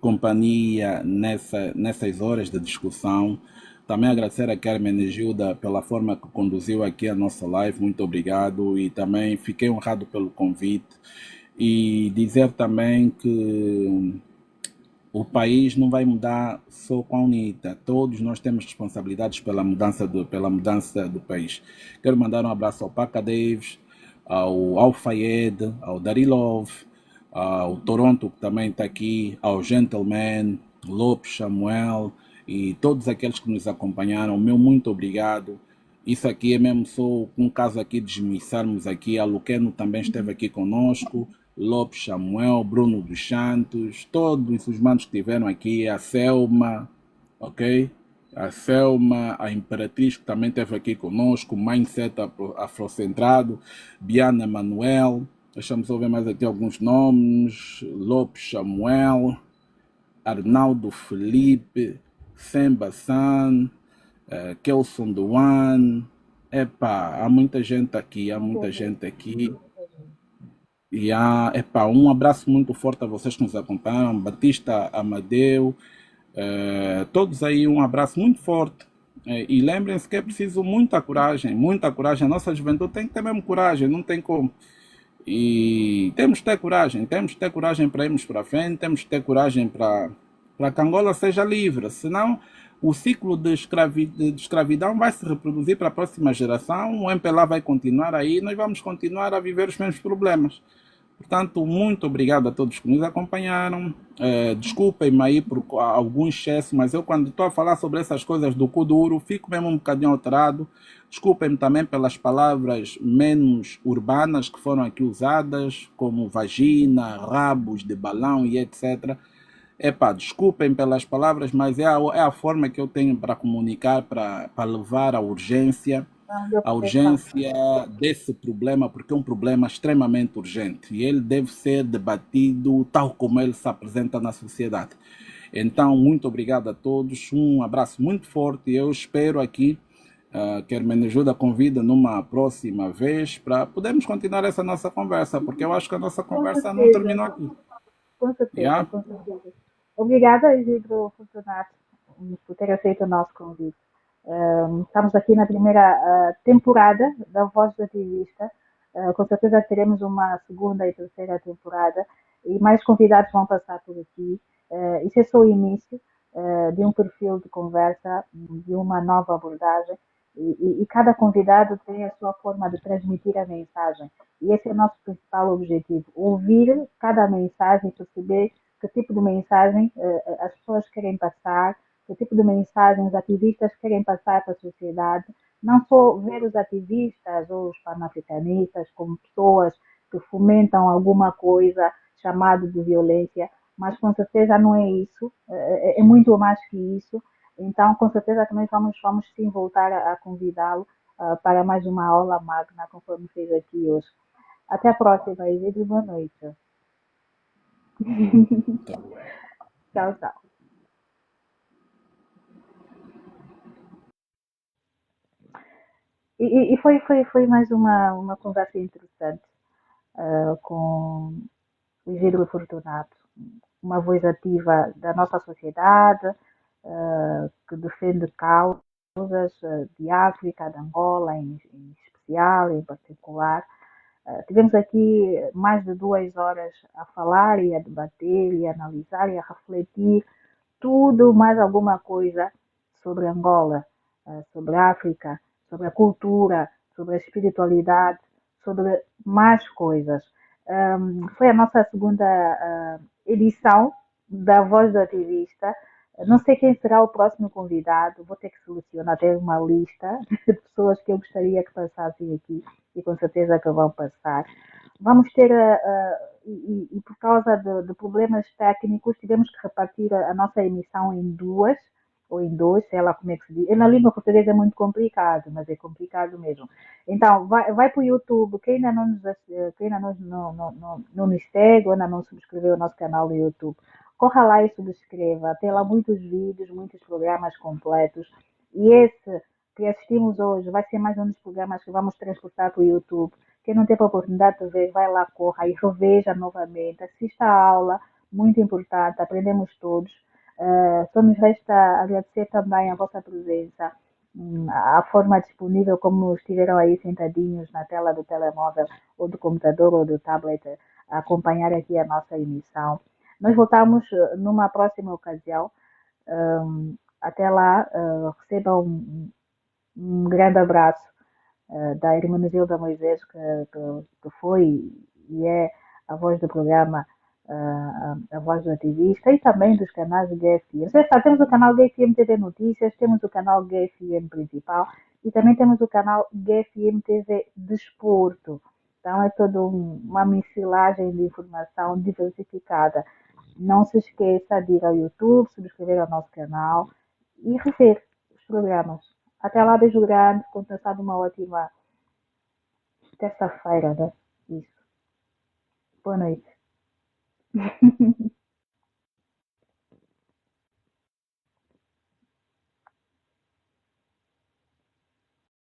companhia nessas horas de discussão. Também agradecer a Carmen Gilda pela forma que conduziu aqui a nossa live, muito obrigado, e também fiquei honrado pelo convite. E dizer também que o país não vai mudar só com a UNITA. Todos nós temos responsabilidades pela mudança do país. Quero mandar um abraço ao Paca Davis, ao Alfayed, ao Darilov, ao Toronto, que também está aqui, ao Gentleman, Lopes, Samuel e todos aqueles que nos acompanharam. Meu muito obrigado. Isso aqui é mesmo só um caso aqui de esmiçarmos aqui. A Luqueno também esteve aqui conosco. Lopes, Samuel, Bruno dos Santos, todos os manos que estiveram aqui, a Selma, ok? A Selma, a Imperatriz que também esteve aqui conosco, Mindset Afrocentrado, Biana Manuel, deixamos ver mais aqui alguns nomes, Lopes, Samuel, Arnaldo Felipe, Semba San, Kelson Duan, há muita gente aqui, E um abraço muito forte a vocês que nos acompanham. Batista Amadeu, Todos aí um abraço muito forte. E lembrem-se que é preciso muita coragem, muita coragem. A nossa juventude tem que ter mesmo coragem, não tem como. E temos que ter coragem, temos que ter coragem para irmos para frente, temos que ter coragem para que Angola seja livre. Senão, o ciclo de escravidão vai se reproduzir para a próxima geração, o MPLA vai continuar aí e nós vamos continuar a viver os mesmos problemas. Portanto, muito obrigado a todos que nos acompanharam. Desculpem-me aí por algum excesso, mas eu quando estou a falar sobre essas coisas do Kuduro, fico mesmo um bocadinho alterado. Desculpem-me também pelas palavras menos urbanas que foram aqui usadas, como vagina, rabos de balão e etc. Epá, desculpem pelas palavras, mas é a forma que eu tenho para comunicar, para levar Não deu a proteção. urgência desse problema, porque é um problema extremamente urgente e ele deve ser debatido tal como ele se apresenta na sociedade. Então, muito obrigado a todos, um abraço muito forte e eu espero aqui que a Hermenegilda convida numa próxima vez para podermos continuar essa nossa conversa, porque eu acho que a nossa Com conversa não certeza, terminou aqui. com certeza, Yeah? com certeza. Obrigada, Isidro Fortunato, por ter aceito o nosso convite. Estamos aqui na primeira temporada da Voz do Ativista. Com certeza teremos uma segunda e terceira temporada e mais convidados vão passar por aqui. Isso é só o início de um perfil de conversa, de uma nova abordagem e cada convidado tem a sua forma de transmitir a mensagem. E esse é o nosso principal objetivo, ouvir cada mensagem e perceber que tipo de mensagem as pessoas querem passar, que tipo de mensagem os ativistas querem passar para a sociedade, não só ver os ativistas ou os panafricanistas como pessoas que fomentam alguma coisa chamada de violência, mas com certeza não é isso, é muito mais que isso. Então, com certeza que nós vamos sim voltar a convidá-lo para mais uma aula magna, conforme fez aqui hoje. Até a próxima, Isidro. Boa noite. Tchau, tchau. E foi mais uma conversa interessante com o Isidro Fortunato, uma voz ativa da nossa sociedade, que defende causas de África, de Angola em especial, em particular. Tivemos aqui mais de 2 horas a falar e a debater e a analisar e a refletir tudo, mais alguma coisa sobre Angola, sobre a África, sobre a cultura, sobre a espiritualidade, sobre mais coisas. Foi a nossa segunda edição da Voz do Ativista. Não sei quem será o próximo convidado, vou ter que selecionar até uma lista de pessoas que eu gostaria que passassem aqui e com certeza que vão passar. Vamos ter, e por causa de problemas técnicos, tivemos que repartir a nossa emissão em duas, ou em dois, sei lá como é que se diz. Na língua portuguesa é muito complicado, mas é complicado mesmo. Então, vai para o YouTube, quem ainda não quem ainda não nos segue ou ainda não subscreveu o nosso canal do YouTube, corra lá e subscreva. Tem lá muitos vídeos, muitos programas completos. E esse que assistimos hoje vai ser mais um dos programas que vamos transportar para o YouTube. Quem não teve a oportunidade de ver, vai lá, corra e reveja novamente, assista a aula, muito importante, aprendemos todos. Só nos resta agradecer também a vossa presença, a forma disponível como estiveram aí sentadinhos na tela do telemóvel ou do computador ou do tablet a acompanhar aqui a nossa emissão. Nós voltamos numa próxima ocasião. Até lá, recebam um grande abraço da Hermenegilda Moisés, que foi e é a voz do programa, a voz do ativista, e também dos canais do GFM. Você sabe, temos o canal GFM TV Notícias, temos o canal GFM Principal e também temos o canal GFM TV Desporto. Então é toda uma miscelagem de informação diversificada. Não se esqueça de ir ao YouTube, subscrever ao nosso canal e rever os programas. Até lá, beijo grande, continuação de uma ótima terça-feira, né? Isso. Boa noite.